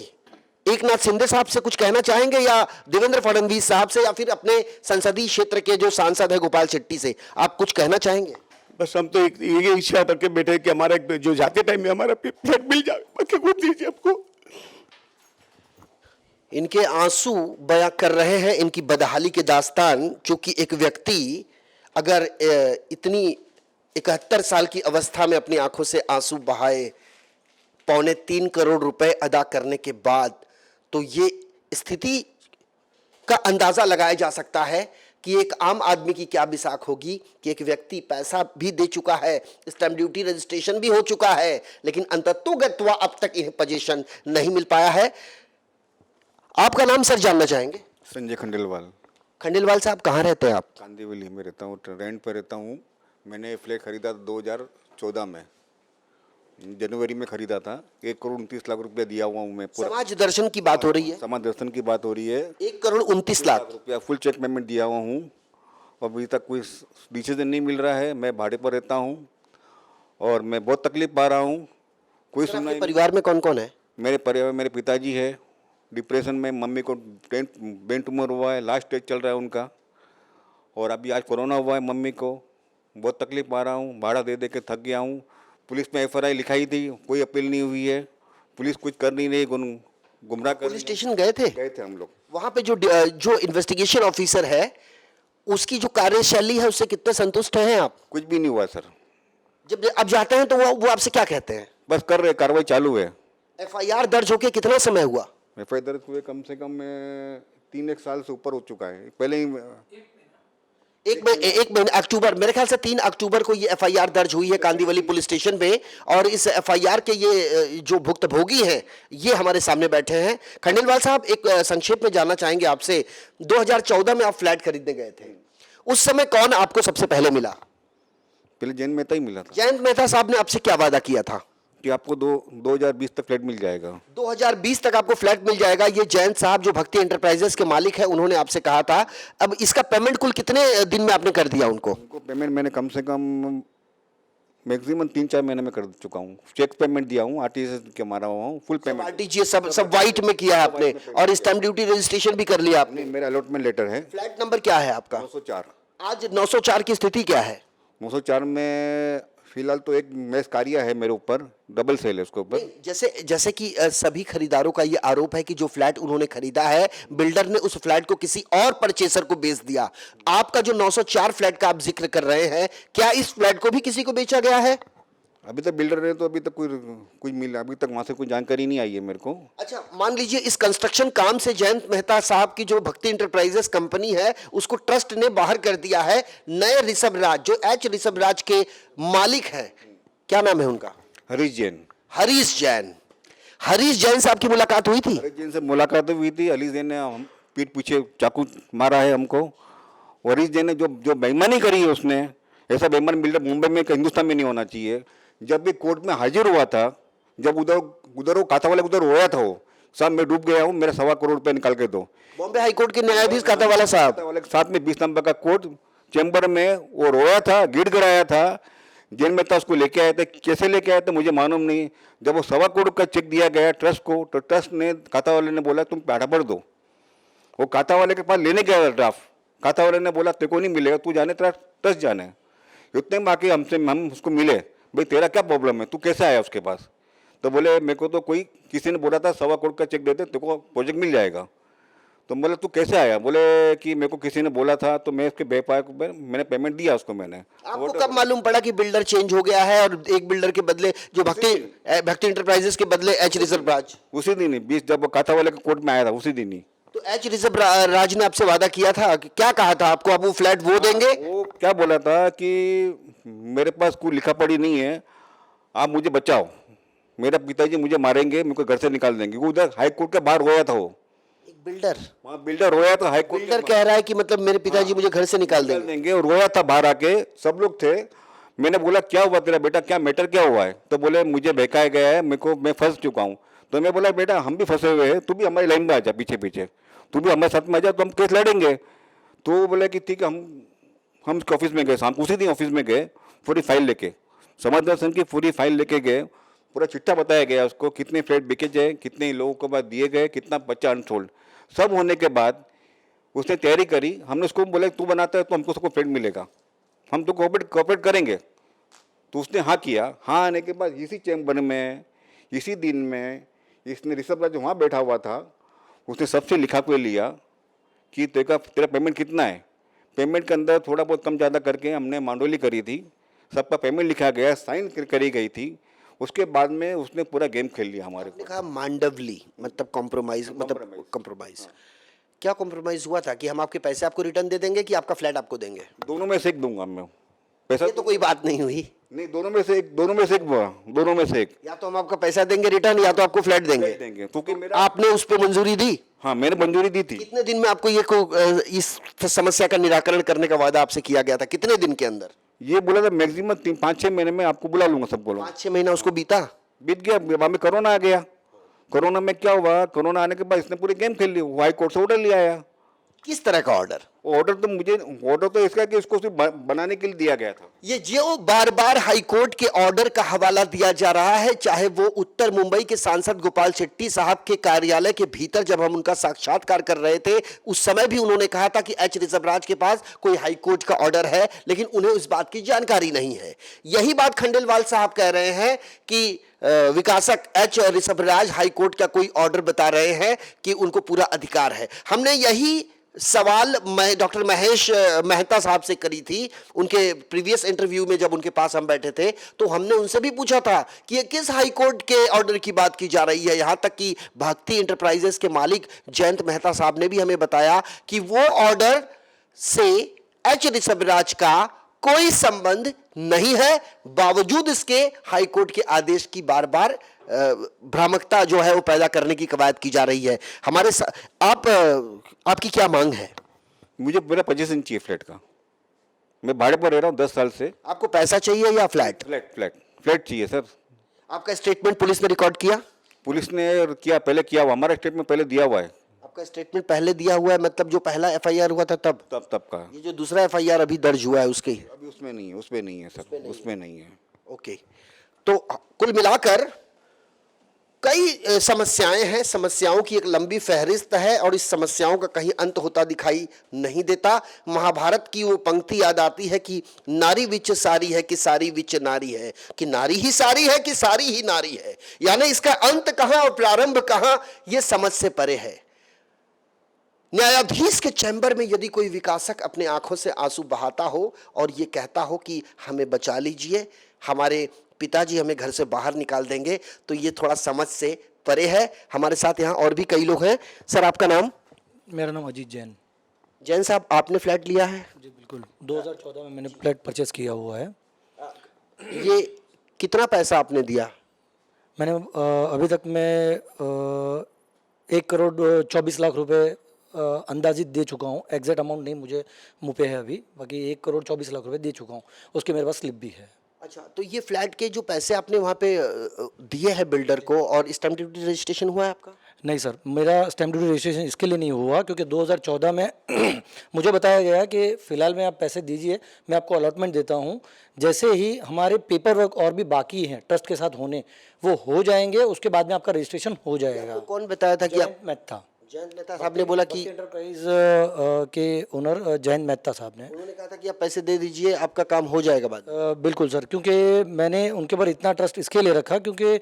एकनाथ शिंदे साहब से कुछ कहना चाहेंगे, या देवेंद्र फडणवीस साहब से, या फिर अपने संसदीय क्षेत्र के जो सांसद है गोपाल शेट्टी से आप कुछ कहना चाहेंगे?
बस हम तो ये इच्छा करके बैठे कि हमारा जो जाते टाइम में हमारा फ्लैट मिल जाए, बाकी कुछ दीजिए हमको।
इनके आंसू बयां कर रहे हैं इनकी बदहाली के दास्तान, क्योंकि एक व्यक्ति अगर इतनी 71 साल की अवस्था में अपनी आंखों से आंसू बहाए 3.25 करोड़ रुपए अदा करने के बाद, तो ये स्थिति का अंदाजा लगाया जा सकता है कि एक आम आदमी की क्या बिसाक होगी कि एक व्यक्ति पैसा भी दे चुका है, स्टैंप ड्यूटी रजिस्ट्रेशन भी हो चुका है, लेकिन अंततोगत्वा अब तक इन्हें पोजीशन नहीं मिल पाया है। आपका नाम सर जानना चाहेंगे?
संजय खंडेलवाल।
खंडेलवाल साहब, कहाँ रहते हैं आप?
कांदीवली में रहता हूँ, रेंट पर रहता हूँ। मैंने फ्लैट खरीदा 2014 में, जनवरी में खरीदा था। 1 करोड़ 29 लाख रुपया दिया हुआ हूँ मैं। पूरा
समाज दर्शन की बात हो रही है?
समाज दर्शन की बात हो रही है।
1 करोड़ 29 लाख
रुपया फुल चेक पेमेंट दिया हुआ हूँ, और अभी तक कोई डिसीजन नहीं मिल रहा है। मैं भाड़े पर रहता हूँ और मैं बहुत तकलीफ पा रहा हूँ। कोई सुनना नहीं।
परिवार में कौन कौन है?
मेरे परिवार में मेरे पिताजी है डिप्रेशन में, मम्मी को ब्रेन ट्यूमर हुआ है, लास्ट स्टेज चल रहा है उनका, और अभी आज कोरोना हुआ है मम्मी को। बहुत तकलीफ पा रहा हूँ, भाड़ा दे दे के थक गया हूँ। पुलिस में FIR लिखाई थी, कोई अपील नहीं हुई है। पुलिस कुछ कर नहीं रही, गुमराह कर।
पुलिस स्टेशन गए थे
हम लोग।
वहां पे जो इन्वेस्टिगेशन ऑफिसर है उसकी जो कार्यशैली है उससे कितने संतुष्ट हैं आप?
कुछ भी नहीं हुआ सर।
जब अब जाते हैं तो वो आपसे क्या कहते हैं?
बस कर रहे, कार्रवाई चालू है।
FIR दर्ज होके कितना समय हुआ?
FIR दर्ज हुए कम से कम 3-1 साल से ऊपर हो चुका है। पहले ही
एक महीने अक्टूबर, मेरे ख्याल से 3 अक्टूबर को ये FIR दर्ज हुई है कांदीवली पुलिस स्टेशन पे, और इस FIR के ये जो भुक्तभोगी हैं ये हमारे सामने बैठे हैं। खंडेलवाल साहब, एक संक्षेप में जानना चाहेंगे आपसे, 2014 में आप फ्लैट खरीदने गए थे, उस समय कौन आपको सबसे पहले मिला?
पहले जयंत मेहता ही मिला था।
जयंत मेहता साहब ने आपसे क्या वादा किया था?
कि आपको 2020 तक फ्लैट मिल जाएगा।
2020 तक आपको फ्लैट मिल जाएगा। ये जयंत साहब जो भक्ति एंटरप्राइजेस के मालिक हैं, उन्होंने आपसे कहा था। अब इसका पेमेंट कुल कितने दिन में आपने कर दिया उनको?
पेमेंट मैंने कम से कम मैक्सिमम 3-4 महीने में कर चुका हूँ। चेक पेमेंट दिया हूँ, RTGS के मारा हुआ हूँ, फुल पेमेंट।
RTGS सब व्हाइट में किया है आपने, और स्टैंप ड्यूटी रजिस्ट्रेशन भी कर लिया आपने?
मेरा अलॉटमेंट लेटर है।
फ्लैट नंबर क्या है आपका?
904।
आज 904 की स्थिति क्या है?
904 में फिलहाल तो एक मैस कार्य है मेरे ऊपर, डबल सेल है उसके ऊपर।
जैसे कि सभी खरीदारों का ये आरोप है कि जो फ्लैट उन्होंने खरीदा है, बिल्डर ने उस फ्लैट को किसी और परचेसर को बेच दिया। आपका जो 904 फ्लैट का आप जिक्र कर रहे हैं, क्या इस फ्लैट को भी किसी को बेचा गया है?
अभी तक बिल्डर ने तो अभी तक कोई मिला, अभी तक वहाँ से कोई जानकारी नहीं आई है मेरे को।
अच्छा, मान लीजिए इस कंस्ट्रक्शन काम से जयंत मेहता साहब की जो भक्ति इंटरप्राइजेस कंपनी है उसको ट्रस्ट ने बाहर कर दिया है। नए ऋषभ राज जो एच ऋषभ राज के मालिक हैं, क्या नाम है उनका?
हरीश जैन।
हरीश जैन। हरीश जैन से आपकी मुलाकात हुई थी?
हरीश जैन से मुलाकात हुई थी। हरीश जैन ने हम पीठ पीछे चाकू मारा है हमको। और हरीश जैन ने जो बेईमानी करी है उसने, ऐसा बेईमान बिल्डर मुंबई में हिंदुस्तान में नहीं होना चाहिए। जब भी कोर्ट में हाजिर हुआ था, जब उधर वो खाता वाले उधर रोया था, वो साहब मैं डूब गया हूँ, मेरा 1.25 करोड़ रुपये निकाल के दो।
बॉम्बे हाई कोर्ट के न्यायाधीश कातावाला साहब
खाता वाले के साथ में 20 नंबर का कोर्ट चैम्बर में वो रोया था, गिड़गिड़ाया था। जेल में था, उसको लेके आए थे। कैसे लेके आए थे मुझे मालूम नहीं। जब वो 1.25 करोड़ का चेक दिया गया ट्रस्ट को, तो ट्रस्ट ने, खाता वाले ने बोला तुम पैसा भर दो। वो खाता वाले के पास लेने गया था ड्राफ्ट। खाता वाले ने बोला तेरे को नहीं मिलेगा, तू जाने ट्रस्ट जाने। उतने में आके हम उसको मिले, भाई तेरा क्या प्रॉब्लम है, तू कैसे आया उसके पास? तो बोले मेरे को तो किसी ने बोला था 1.25 करोड़ का चेक दे दे, तेरे को प्रोजेक्ट मिल जाएगा। तो बोला तू कैसे आया? बोले कि मेरे को किसी ने बोला था, तो मैं उसके व्यापार को मैंने पेमेंट दिया उसको। मैंने
आपको कब मालूम पड़ा कि बिल्डर चेंज हो गया है और एक बिल्डर के बदले जो भक्ति इंटरप्राइजेस के बदले एच ऋषभ राज?
उसी दिन ही 20 जब खाता वाले के कोर्ट में आया था, उसी दिन ही।
तो एच ऋषभ राज ने आपसे वादा किया था, क्या कहा था आपको? आप वो फ्लैट वो देंगे?
वो क्या बोला था कि मेरे पास कोई लिखा पढ़ी नहीं है, आप मुझे बचाओ, मेरा पिताजी मुझे मारेंगे, मेरे को घर से निकाल देंगे। वो उधर हाई कोर्ट के बाहर रोया था। वो
एक बिल्डर,
वहाँ बिल्डर रोया था हाई कोर्ट।
बिल्डर कह रहा है कि मतलब मेरे पिताजी मुझे घर से निकाल देंगे।
और रोया था बाहर आके, सब लोग थे। मैंने बोला क्या हुआ तेरा बेटा, क्या मैटर क्या हुआ है? तो बोले मुझे बहकाया गया है, मेरे को, मैं फंस चुका हूँ। तो मैं बोला बेटा हम भी फंसे हुए हैं, तू भी हमारी लाइन में आ जा, पीछे पीछे तू भी हमारे साथ में आ जा, तो हम केस लड़ेंगे। तो वो बोले कि ठीक है, हम उसके ऑफिस में गए। शाम उसी दिन ऑफिस में गए, पूरी फाइल लेके, समाज दर्शन की पूरी फाइल लेके गए। पूरा चिट्ठा बताया गया उसको, कितने फ्लैट बिके जाए, कितने लोगों को बाद दिए गए, कितना बच्चा अनसोल्ड। सब होने के बाद उसने तैयारी करी। हमने उसको बोला तू बनाता है तो हमको सबको फ्लैट मिलेगा, हम तो कोऑपरेट करेंगे। तो उसने हाँ किया। हाँ आने के बाद इसी चैम्बर में, इसी दिन में, इसने ऋषभ राज वहाँ बैठा हुआ था, उसने सबसे लिखा के लिया कि तेरा पेमेंट कितना है। पेमेंट के अंदर थोड़ा बहुत कम ज़्यादा करके हमने मांडोली करी थी, सबका पेमेंट लिखा गया, साइन करी गई थी। उसके बाद में उसने पूरा गेम खेल लिया हमारे को।
कहा मांडवली मतलब कॉम्प्रोमाइज, मतलब कॉम्प्रोमाइज। क्या कॉम्प्रोमाइज हुआ था कि हम आपके पैसे आपको रिटर्न दे देंगे कि आपका फ्लैट आपको देंगे?
दोनों में से एक दूंगा मैं पैसा।
ये तो कोई बात नहीं हुई।
नहीं, दोनों में से एक।
या तो हम आपका पैसा देंगे रिटर्न, या तो आपको फ्लैट देंगे।
क्योंकि मेरा,
आपने उस पर मंजूरी दी?
हाँ मैंने मंजूरी दी थी।
कितने दिन में आपको इस समस्या का निराकरण करने का वादा आपसे किया गया था? कितने दिन के अंदर?
ये बोला था मैक्सिमम 5-6 महीने में आपको बुला लूंगा सबको।
5-6 महीना उसको बीता,
बीत गया। बाद में कोरोना आ गया। कोरोना में क्या हुआ, कोरोना आने के बाद इसने पूरी गेम खेल ली। वो हाई कोर्ट से ऑर्डर ले आया।
किस तरह का ऑर्डर?
ऑर्डर तो इसका कि इसको सिर्फ बनाने के लिए दिया गया था।
ये जो बार बार हाईकोर्ट के ऑर्डर का हवाला दिया जा रहा है, चाहे वो उत्तर मुंबई के सांसद गोपाल शेट्टी साहब के कार्यालय के भीतर जब हम उनका साक्षात्कार कर रहे थे उस समय भी उन्होंने कहा था कि एच ऋषभ राज के पास कोई हाईकोर्ट का ऑर्डर है, लेकिन उन्हें उस बात की जानकारी नहीं है। यही बात खंडेलवाल साहब कह रहे हैं कि विकासक एच ऋषभ राज हाईकोर्ट का कोई ऑर्डर बता रहे हैं कि उनको पूरा अधिकार है। हमने यही सवाल डॉक्टर महेश मेहता साहब से करी थी उनके प्रीवियस इंटरव्यू में। जब उनके पास हम बैठे थे तो हमने उनसे भी पूछा था कि ये किस हाई कोर्ट के ऑर्डर की बात की जा रही है। यहां तक कि भक्ति इंटरप्राइजेस के मालिक जयंत मेहता साहब ने भी हमें बताया कि वो ऑर्डर से एच ऋषभ राज का कोई संबंध नहीं है, बावजूद इसके हाई कोर्ट के आदेश की बार बार भ्रामकता जो है वो पैदा करने की कवायद की जा रही है। हमारे आपकी क्या मांग है?
मुझे पूरा पोजीशन चाहिए फ्लैट का। मैं भाड़े पर रह रहा हूँ 10 साल से।
आपको पैसा चाहिए या फ्लैट?
फ्लैट चाहिए सर।
आपका स्टेटमेंट पुलिस ने रिकॉर्ड किया?
पुलिस ने किया, पहले किया हुआ। हमारा स्टेटमेंट पहले दिया हुआ है।
आपका स्टेटमेंट पहले दिया हुआ है मतलब जो पहला एफआईआर हुआ था तब
का।
ये जो दूसरा एफआईआर अभी दर्ज हुआ है उसके
अभी उसमें नहीं है सर, उसमें नहीं है।
ओके, तो कुल मिलाकर कई समस्याएं हैं, समस्याओं की एक लंबी फहरिस्त है और इस समस्याओं का कहीं अंत होता दिखाई नहीं देता। महाभारत की वो पंक्ति याद आती है कि नारी विच सारी है कि सारी विच नारी है, कि नारी ही सारी है कि सारी ही नारी है। यानी इसका अंत कहां और प्रारंभ कहां, यह समझ से परे है। न्यायाधीश के चैम्बर में यदि कोई विकासक अपने आंखों से आंसू बहाता हो और ये कहता हो कि हमें बचा लीजिए, हमारे पिताजी हमें घर से बाहर निकाल देंगे, तो ये थोड़ा समझ से परे है। हमारे साथ यहाँ और भी कई लोग हैं। सर, आपका नाम?
मेरा नाम अजीत जैन।
जैन साहब, आपने फ्लैट लिया है?
जी बिल्कुल, 2014 में मैंने फ्लैट परचेस किया हुआ है।
ये कितना पैसा आपने दिया?
मैंने अभी तक मैं 1,24,00,000 रुपए अंदाजित दे चुका हूँ। एग्जैक्ट अमाउंट नहीं मुझे मुँह पे है अभी, बाकी 1,24,00,000 रुपए दे चुका हूँ। उसके मेरे पास स्लिप भी है।
अच्छा, तो ये फ्लैट के जो पैसे आपने वहाँ पे दिए हैं बिल्डर को, और स्टैम्प ड्यूटी रजिस्ट्रेशन हुआ है आपका?
नहीं सर, मेरा स्टैम्प ड्यूटी रजिस्ट्रेशन इसके लिए नहीं हुआ क्योंकि 2014 में मुझे बताया गया कि फ़िलहाल में आप पैसे दीजिए, मैं आपको अलॉटमेंट देता हूँ। जैसे ही हमारे पेपर वर्क और भी बाकी हैं ट्रस्ट के साथ होने, वो हो जाएंगे, उसके बाद में आपका रजिस्ट्रेशन हो जाएगा।
तो कौन बताया था कि आप?
जयंत मेहता।
जयंत मेहता साहब ने बोला कि,
एंटरप्राइज के ओनर जयंत मेहता साहब ने
उन्होंने कहा था कि आप पैसे दे दीजिए, आपका काम हो जाएगा बाद में।
बिल्कुल सर, क्योंकि मैंने उनके ऊपर इतना ट्रस्ट इसके लिए रखा क्योंकि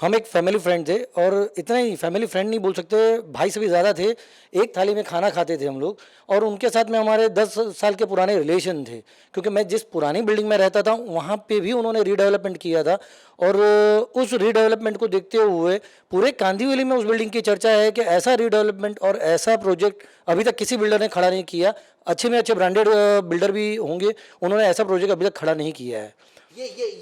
हम एक फैमिली फ्रेंड थे, और इतना ही फैमिली फ्रेंड नहीं बोल सकते, भाई से भी ज़्यादा थे। एक थाली में खाना खाते थे हम लोग, और उनके साथ में हमारे 10 साल के पुराने रिलेशन थे। क्योंकि मैं जिस पुरानी बिल्डिंग में रहता था वहाँ पे भी उन्होंने रीडेवलपमेंट किया था, और उस रीडेवलपमेंट को देखते हुए पूरे कांदिवली में उस बिल्डिंग की चर्चा है कि ऐसा रीडेवलपमेंट और ऐसा प्रोजेक्ट अभी तक किसी बिल्डर ने खड़ा नहीं किया। अच्छे में अच्छे ब्रांडेड बिल्डर भी होंगे, उन्होंने ऐसा प्रोजेक्ट अभी तक खड़ा नहीं किया है।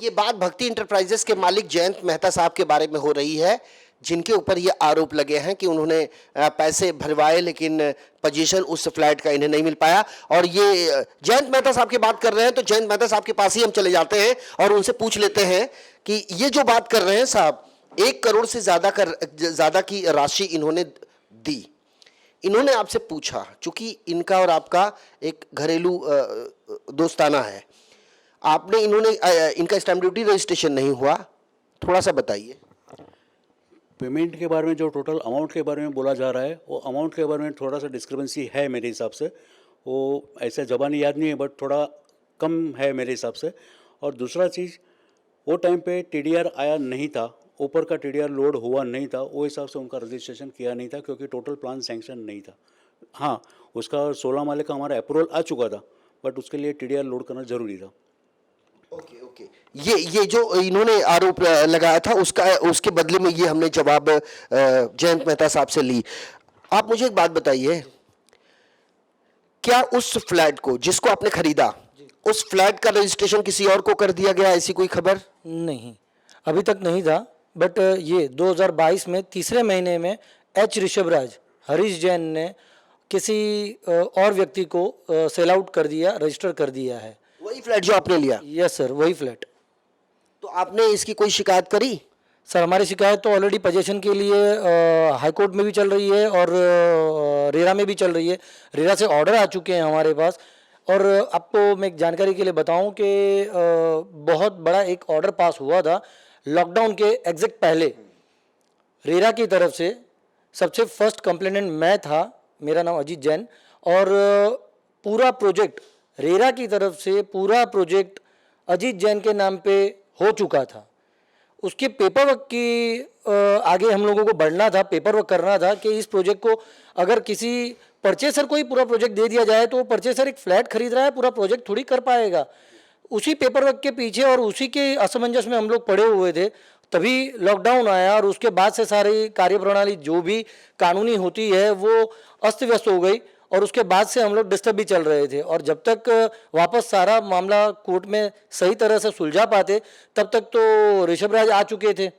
ये बात भक्ति इंटरप्राइजेस के मालिक जयंत मेहता साहब के बारे में हो रही है, जिनके ऊपर ये आरोप लगे हैं कि उन्होंने पैसे भरवाए लेकिन पोजीशन उस फ्लैट का इन्हें नहीं मिल पाया। और ये जयंत मेहता साहब की बात कर रहे हैं, तो जयंत मेहता साहब के पास ही हम चले जाते हैं और उनसे पूछ लेते हैं कि ये जो बात कर रहे हैं साहब, 1 करोड़ से ज़्यादा की राशि इन्होंने दी। इन्होंने आपसे पूछा, चूंकि इनका और आपका एक घरेलू दोस्ताना है, आपने इनका स्टैम्प ड्यूटी रजिस्ट्रेशन नहीं हुआ, थोड़ा सा बताइए।
पेमेंट के बारे में जो टोटल अमाउंट के बारे में बोला जा रहा है, वो अमाउंट के बारे में थोड़ा सा डिस्क्रिपेंसी है मेरे हिसाब से। वो ऐसे ज़बानी याद नहीं है, बट थोड़ा कम है मेरे हिसाब से। और दूसरा चीज़, वो टाइम पे टीडीआर आया नहीं था, ऊपर का टीडीआर लोड हुआ नहीं था, वो हिसाब से उनका रजिस्ट्रेशन किया नहीं था क्योंकि टोटल प्लान सैंक्शन नहीं था। हाँ, उसका 16 माले का हमारा अप्रूवल आ चुका था, बट उसके लिए टीडीआर लोड करना ज़रूरी था।
ओके। ये जो इन्होंने आरोप लगाया था, उसके बदले में ये हमने जवाब जयंत मेहता साहब से ली। आप मुझे एक बात बताइए, क्या उस फ्लैट को जिसको आपने खरीदा, उस फ्लैट का रजिस्ट्रेशन किसी और को कर दिया गया, ऐसी कोई खबर?
नहीं, अभी तक नहीं था, बट ये 2022 में तीसरे महीने में एच ऋषभराज हरीश जैन ने किसी और व्यक्ति को सेल आउट कर दिया, रजिस्टर कर दिया है।
वही फ्लैट जो आपने लिया?
यस सर, वही फ्लैट।
तो आपने इसकी कोई शिकायत करी?
सर, हमारी शिकायत तो ऑलरेडी पोजीशन के लिए हाई कोर्ट में भी चल रही है और रेरा में भी चल रही है। रेरा से ऑर्डर आ चुके हैं हमारे पास। और आपको मैं एक जानकारी के लिए बताऊं कि बहुत बड़ा एक ऑर्डर पास हुआ था लॉकडाउन के एग्जैक्ट पहले। रेरा की तरफ से सबसे फर्स्ट कंप्लेनेंट मैं था, मेरा नाम अजीत जैन, और पूरा प्रोजेक्ट रेरा की तरफ से पूरा प्रोजेक्ट अजीत जैन के नाम पे हो चुका था। उसके पेपर वर्क की आगे हम लोगों को बढ़ना था, पेपर वर्क करना था कि इस प्रोजेक्ट को अगर किसी परचेसर को ही पूरा प्रोजेक्ट दे दिया जाए तो वो परचेसर एक फ्लैट खरीद रहा है, पूरा प्रोजेक्ट थोड़ी कर पाएगा। उसी पेपर वर्क के पीछे और उसी के असमंजस में हम लोग पड़े हुए थे। तभी लॉकडाउन आया और उसके बाद से सारी कार्यप्रणाली जो भी कानूनी होती है वो अस्त व्यस्त हो गई, और उसके बाद से हम लोग डिस्टर्ब भी चल रहे थे। और जब तक वापस सारा मामला कोर्ट में सही तरह से सुलझा पाते, तब तक तो ऋषभराज आ चुके थे।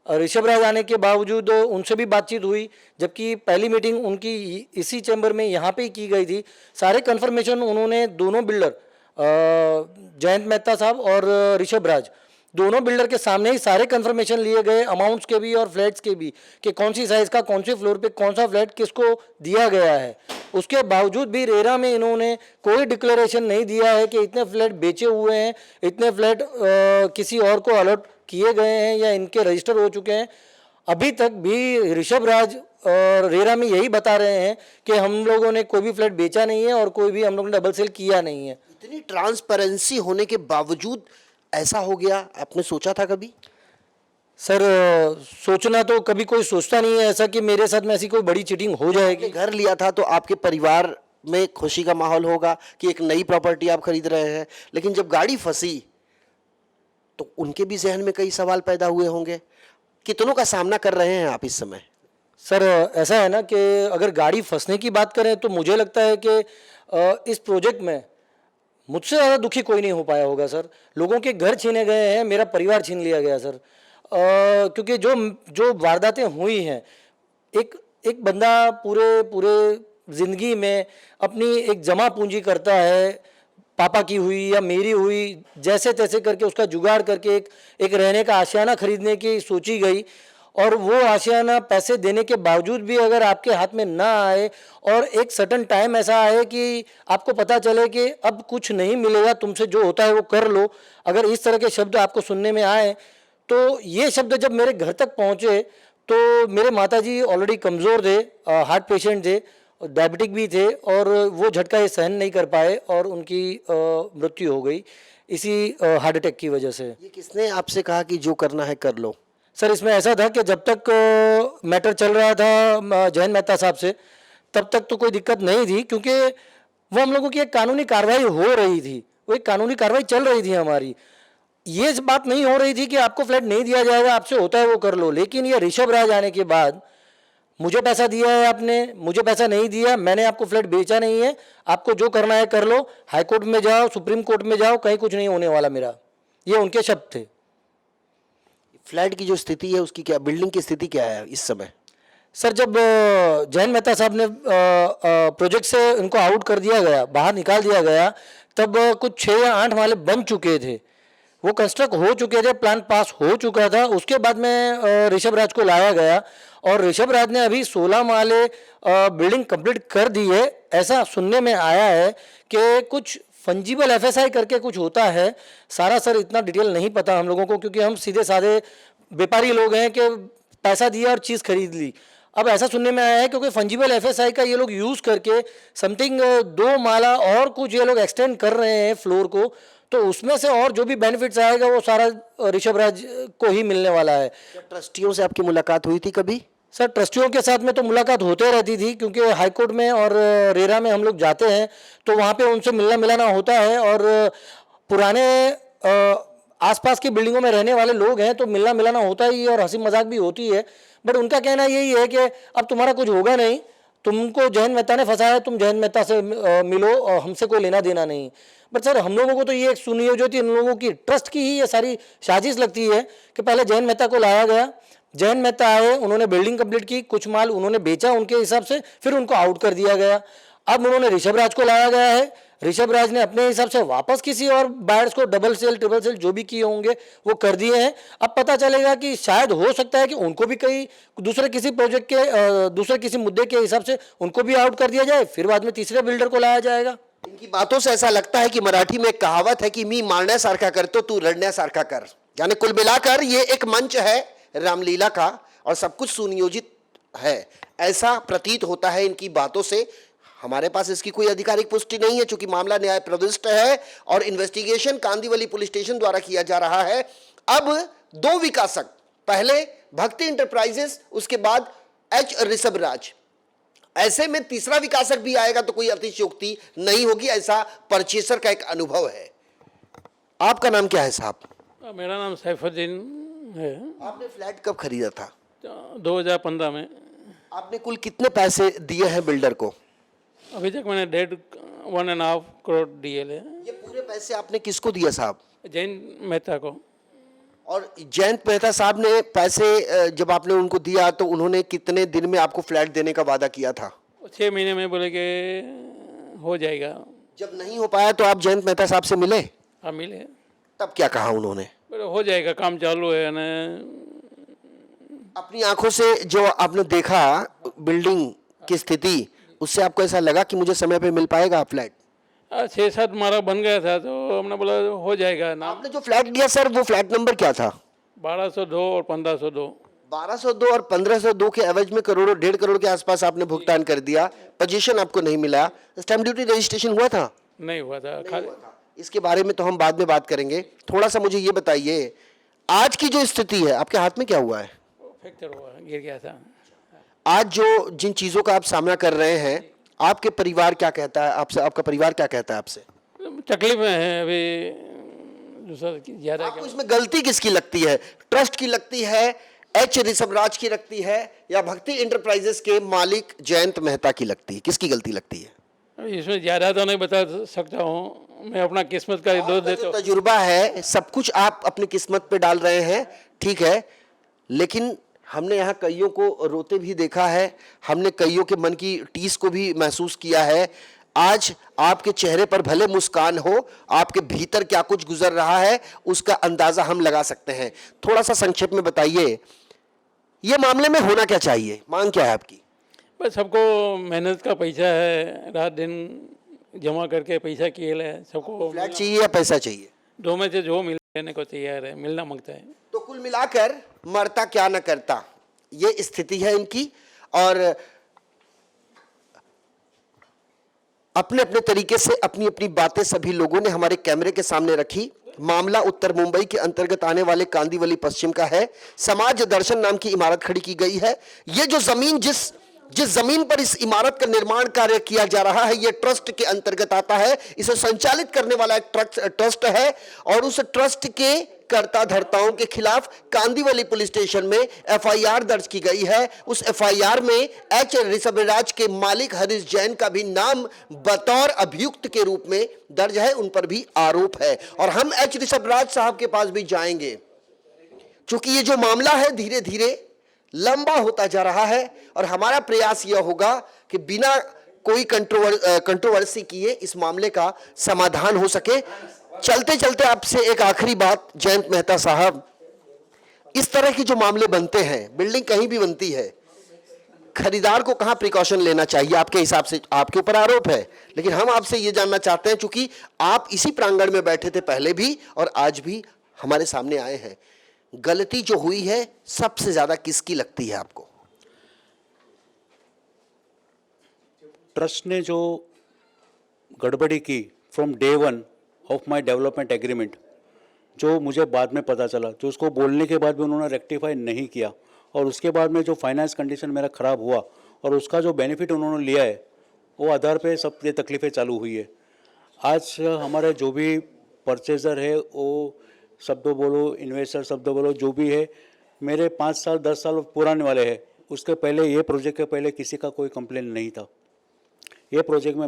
और ऋषभराज आने के बावजूद उनसे भी बातचीत हुई, जबकि पहली मीटिंग उनकी इसी चैम्बर में यहाँ पे ही की गई थी। सारे कन्फर्मेशन उन्होंने दोनों बिल्डर जयंत मेहता साहब और ऋषभराज दोनों बिल्डर के सामने ही सारे कंफर्मेशन लिए गए, अमाउंट्स के भी और फ्लैट्स के भी, कि कौन सी साइज़ का कौन से फ्लोर पे कौन सा फ्लैट किसको दिया गया है। उसके बावजूद भी रेरा में इन्होंने कोई डिक्लेरेशन नहीं दिया है कि इतने फ्लैट बेचे हुए हैं, इतने फ्लैट किसी और को अलॉट किए गए हैं या इनके रजिस्टर हो चुके हैं। अभी तक भी ऋषभराज और रेरा में यही बता रहे हैं कि हम लोगों ने कोई भी फ्लैट बेचा नहीं है और कोई भी हम लोगों ने डबल सेल किया नहीं है।
इतनी ट्रांसपेरेंसी होने के बावजूद ऐसा हो गया, आपने सोचा था कभी?
सर, सोचना तो कभी कोई सोचता नहीं है ऐसा कि मेरे साथ में ऐसी कोई बड़ी चीटिंग हो जाएगी।
घर लिया था तो आपके परिवार में खुशी का माहौल होगा कि एक नई प्रॉपर्टी आप खरीद रहे हैं, लेकिन जब गाड़ी फंसी तो उनके भी जहन में कई सवाल पैदा हुए होंगे। कितनों का सामना कर रहे हैं आप इस समय?
सर ऐसा है ना कि अगर गाड़ी फंसने की बात करें तो मुझे लगता है कि इस प्रोजेक्ट में मुझसे ज़्यादा दुखी कोई नहीं हो पाया होगा सर। लोगों के घर छीने गए हैं, मेरा परिवार छीन लिया गया सर। क्योंकि जो जो वारदातें हुई हैं, एक एक बंदा पूरे पूरे ज़िंदगी में अपनी एक जमा पूंजी करता है, पापा की हुई या मेरी हुई, जैसे तैसे करके उसका जुगाड़ करके एक रहने का आशियाना खरीदने की सोची गई, और वो आशियाना पैसे देने के बावजूद भी अगर आपके हाथ में ना आए और एक सर्टन टाइम ऐसा आए कि आपको पता चले कि अब कुछ नहीं मिलेगा, तुमसे जो होता है वो कर लो, अगर इस तरह के शब्द आपको सुनने में आए, तो ये शब्द जब मेरे घर तक पहुँचे तो मेरे माताजी ऑलरेडी कमज़ोर थे, हार्ट पेशेंट थे, डायबिटिक भी थे, और वो झटका ये सहन नहीं कर पाए और उनकी मृत्यु हो गई इसी हार्ट अटैक की वजह से।
ये किसने आपसे कहा कि जो करना है कर लो?
सर इसमें ऐसा था कि जब तक मैटर चल रहा था जयंत मेहता साहब से, तब तक तो कोई दिक्कत नहीं थी, क्योंकि वो हम लोगों की एक कानूनी कार्रवाई हो रही थी, वो एक कानूनी कार्रवाई चल रही थी हमारी। ये इस बात नहीं हो रही थी कि आपको फ्लैट नहीं दिया जाएगा, आपसे होता है वो कर लो। लेकिन ये ऋषभ राज आने के बाद, मुझे पैसा दिया है आपने, मुझे पैसा नहीं दिया, मैंने आपको फ्लैट बेचा नहीं है, आपको जो करना है कर लो, हाई कोर्ट में जाओ, सुप्रीम कोर्ट में जाओ, कहीं कुछ नहीं होने वाला मेरा, ये उनके शब्द थे।
फ्लैट की जो स्थिति है उसकी क्या, बिल्डिंग की स्थिति क्या है इस समय?
सर जब जयंत मेहता साहब ने प्रोजेक्ट से उनको आउट कर दिया गया, बाहर निकाल दिया गया, तब कुछ 6 या 8 माले बन चुके थे, वो कंस्ट्रक्ट हो चुके थे, प्लान पास हो चुका था। उसके बाद में ऋषभ राज को लाया गया और ऋषभ राज ने अभी 16 माले बिल्डिंग कंप्लीट कर दी है। ऐसा सुनने में आया है कि कुछ फंजिबल एफएसआई करके कुछ होता है, सारा सर इतना डिटेल नहीं पता हम लोगों को, क्योंकि हम सीधे साधे व्यापारी लोग हैं कि पैसा दिया और चीज़ खरीद ली। अब ऐसा सुनने में आया है क्योंकि फंजिबल एफएसआई का ये लोग यूज़ करके समथिंग 2 माला और कुछ ये लोग एक्सटेंड कर रहे हैं फ्लोर को, तो उसमें से और जो भी बेनिफिट्स आएगा वो सारा ऋषभ राज को ही मिलने वाला है।
ट्रस्टियों से आपकी मुलाकात हुई थी कभी?
सर ट्रस्टियों के साथ में तो मुलाकात होते रहती थी, क्योंकि हाई कोर्ट में और रेरा में हम लोग जाते हैं तो वहाँ पे उनसे मिलना मिलाना होता है, और पुराने आसपास की बिल्डिंगों में रहने वाले लोग हैं तो मिलना मिलाना होता ही है और हंसी मजाक भी होती है। बट उनका कहना यही है कि अब तुम्हारा कुछ होगा नहीं, तुमको जयंत मेहता ने फंसाया, तुम जयंत मेहता से मिलो और हमसे कोई लेना देना नहीं। बट सर हम लोगों को तो ये एक सुनियोजित इन लोगों की ट्रस्ट की ही ये सारी साजिश लगती है कि पहले जयंत मेहता को लाया गया, जयंत मेहता आए, उन्होंने बिल्डिंग कंप्लीट की, कुछ माल उन्होंने बेचा उनके हिसाब से, फिर उनको आउट कर दिया गया। अब उन्होंने ऋषभ राज को लाया गया है, ऋषभ राज ने अपने हिसाब से वापस किसी और बायर्स को डबल सेल ट्रिपल सेल जो भी किए होंगे वो कर दिए हैं। अब पता चलेगा कि शायद हो सकता है कि उनको भी कई दूसरे किसी प्रोजेक्ट के दूसरे किसी मुद्दे के हिसाब से उनको भी आउट कर दिया जाए, फिर बाद में तीसरे बिल्डर को लाया जाएगा।
इनकी बातों से ऐसा लगता है कि मराठी में एक कहावत है कि मी मारण्यासारखा करतो तू लढण्यासारखा कर, यानी कुल मिलाकर ये एक मंच है रामलीला का और सब कुछ सुनियोजित है, ऐसा प्रतीत होता है इनकी बातों से। हमारे पास इसकी कोई आधिकारिक पुष्टि नहीं है चूंकि मामला न्याय प्रविष्ट है और इन्वेस्टिगेशन कांदीवली पुलिस स्टेशन द्वारा किया जा रहा है। अब 2 विकासक, पहले भक्ति इंटरप्राइजेस, उसके बाद एच ऋषभ राज, ऐसे में तीसरा विकासक भी आएगा तो कोई अतिशयोक्ति नहीं होगी, ऐसा परचेसर का एक अनुभव है। आपका नाम क्या है साहब?
मेरा नाम सैफुद्दीन है।
आपने फ्लैट कब खरीदा था?
2015 में।
आपने कुल कितने पैसे दिए हैं बिल्डर को?
अभी तक मैंने 1.5 करोड़ दिए है।
ये पूरे पैसे आपने किसको दिया साहब?
जयंत मेहता को।
और जयंत मेहता साहब ने पैसे जब आपने उनको दिया तो उन्होंने कितने दिन में आपको फ्लैट देने का वादा किया था?
6 महीने में बोले कि हो जाएगा।
जब नहीं हो पाया तो आप जयंत मेहता साहब से मिले?
हाँ मिले।
तब क्या कहा उन्होंने?
बोले हो जाएगा, काम चालू है ना।
अपनी आंखों से जो आपने देखा बिल्डिंग की स्थिति, उससे आपको ऐसा लगा कि मुझे समय पे मिल पाएगा फ्लैट?
6-7 माला बन गया था तो हमने बोला हो जाएगा ना।
आपने जो फ्लैट लिया सर वो फ्लैट नंबर क्या था?
1202 और 1502।
1202 और 1502 के एवज में करोड़ों 1.5 करोड़ के आसपास आपने भुगतान कर दिया, पोजीशन आपको नहीं मिला, स्टैम्प ड्यूटी रजिस्ट्रेशन हुआ था?
नहीं हुआ था, खाली।
इसके बारे में तो हम बाद में बात करेंगे। थोड़ा सा मुझे ये बताइए, आज की जो स्थिति है, आपके हाथ में क्या हुआ है?
फ्रैक्चर हुआ, गिर गया था।
आज जो जिन चीज़ों का आप सामना कर रहे हैं, आपके परिवार क्या कहता है आपसे? आपका परिवार क्या कहता है आपसे?
तकलीफ में है, अभी दूसरा ज़्यादा
आपको इसमें गलती किसकी लगती है? ट्रस्ट की लगती है, एच ऋषभराज की लगती है, या भक्ति इंटरप्राइजेस के मालिक जयंत मेहता की लगती है? किसकी गलती लगती है?
इसमें ज़्यादा तो नहीं बता सकता हूँ, मैं अपना किस्मत का दोष
आपका
देता
जो
हूँ।
तजुर्बा है, सब कुछ आप अपनी किस्मत पे डाल रहे हैं, ठीक है, लेकिन हमने यहाँ कईयों को रोते भी देखा है, हमने कईयों के मन की टीस को भी महसूस किया है। आज आपके चेहरे पर भले मुस्कान हो, आपके भीतर क्या कुछ गुजर रहा है उसका अंदाजा हम लगा सकते हैं। थोड़ा सा संक्षेप में बताइए, ये मामले में होना क्या चाहिए? मांग क्या है आपकी?
बस सबको मेहनत का पैसा है, रात दिन जमा करके पैसा किए है, सबको
फ्लैट चाहिए या पैसा चाहिए?
दो में से जो मिलने को तैयार है, मिलना मांगता है।
तो कुल मिलाकर मरता क्या न करता, ये स्थिति है इनकी। और अपने अपने तरीके से अपनी अपनी बातें सभी लोगों ने हमारे कैमरे के सामने रखी। मामला उत्तर मुंबई के अंतर्गत आने वाले कांदिवली पश्चिम का है। समाज दर्शन नाम की इमारत खड़ी की गई है। ये जो जमीन जिस जमीन पर इस इमारत का निर्माण कार्य किया जा रहा है, यह ट्रस्ट के अंतर्गत आता है। इसे संचालित करने वाला एक ट्रस्ट है और उस ट्रस्ट के कर्ता धर्ताओं के खिलाफ कांदिवली पुलिस स्टेशन में एफआईआर दर्ज की गई है। उस एफआईआर में एच ऋषभराज के मालिक हरीश जैन का भी नाम बतौर अभियुक्त के रूप में दर्ज है, उन पर भी आरोप है। और हम एच ऋषभराज साहब के पास भी जाएंगे, क्योंकि ये जो मामला है धीरे धीरे लंबा होता जा रहा है और हमारा प्रयास यह होगा कि बिना कोई कंट्रोवर्सी किए इस मामले का समाधान हो सके। चलते चलते आपसे एक आखिरी बात जयंत मेहता साहब, इस तरह के जो मामले बनते हैं, बिल्डिंग कहीं भी बनती है, खरीदार को कहां प्रिकॉशन लेना चाहिए आपके हिसाब से? आपके ऊपर आरोप है, लेकिन हम आपसे यह जानना चाहते हैं, चूंकि आप इसी प्रांगण में बैठे थे पहले भी और आज भी हमारे सामने आए हैं, गलती जो हुई है सबसे ज्यादा किसकी लगती है आपको?
ट्रस्ट ने जो गड़बड़ी की from day one of my development agreement, जो मुझे बाद में पता चला, जो उसको बोलने के बाद भी उन्होंने रेक्टिफाई नहीं किया, और उसके बाद में जो फाइनेंस कंडीशन मेरा ख़राब हुआ और उसका जो बेनिफिट उन्होंने लिया है, वो आधार पे सब ये तकलीफ़ें चालू हुई है। आज हमारे जो भी परचेज़र है, वो शब्द बोलो, इन्वेस्टर शब्द बोलो, जो भी है, मेरे 5 साल 10 साल पुराने वाले हैं। उसके पहले, ये प्रोजेक्ट के पहले किसी का कोई कंप्लेन नहीं था। ये प्रोजेक्ट में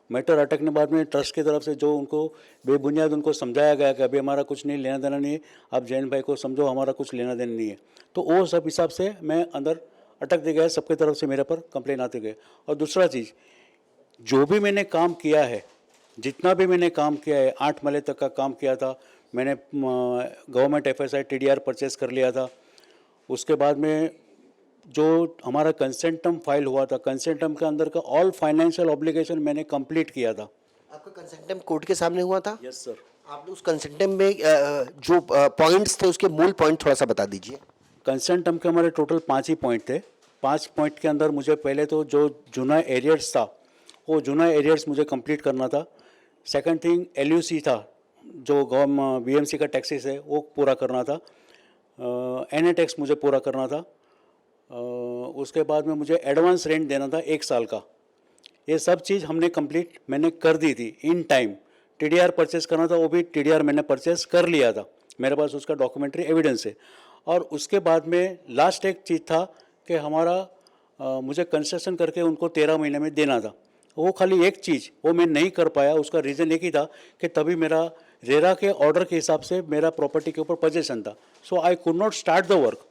मैटर अटकने बाद में ट्रस्ट की तरफ से जो उनको बेबुनियाद उनको समझाया गया कि अभी हमारा कुछ नहीं लेना देना नहीं है, आप जैन भाई को समझो, हमारा कुछ लेना देना नहीं है, तो वो सब हिसाब से मैं अंदर अटक दे गया, सबके तरफ से मेरे पर कंप्लेन आते गए। और दूसरा चीज़, जो भी मैंने काम किया है, जितना भी मैंने काम किया है, 8 महीने तक का काम किया था मैंने, गवर्नमेंट FSI TDR परचेस कर लिया था। उसके बाद में जो हमारा कंसेंटम फाइल हुआ था, कंसेंटम के अंदर का ऑल फाइनेंशियल ऑब्लिगेशन मैंने कंप्लीट किया था।
आपका कंसेंटम कोर्ट के सामने हुआ था?
Yes sir.
आपने उस कंसेंटम में जो पॉइंट्स थे उसके मूल पॉइंट थोड़ा सा बता दीजिए।
कंसेंटम के हमारे टोटल 5 ही पॉइंट थे। 5 पॉइंट के अंदर मुझे पहले तो जो जूना एरियर्स था, वो जूना एरियर्स मुझे कंप्लीट करना था। सेकंड थिंग, LUC था, जो BMC का टैक्सेस है, वो पूरा करना था। NA टैक्स मुझे पूरा करना था। उसके बाद में मुझे एडवांस रेंट देना था 1 साल का। ये सब चीज़ हमने कंप्लीट मैंने कर दी थी इन टाइम। TDR परचेस करना था, वो भी TDR मैंने परचेस कर लिया था, मेरे पास उसका डॉक्यूमेंट्री एविडेंस है। और उसके बाद में लास्ट एक चीज़ था कि हमारा मुझे कंस्ट्रक्शन करके उनको 13 महीने में देना था। वो खाली एक चीज़ वो मैं नहीं कर पाया, उसका रीज़न एक ही था कि तभी मेरा रेरा के ऑर्डर के हिसाब से मेरा प्रॉपर्टी के ऊपर पोजीशन था। So I could not start the work.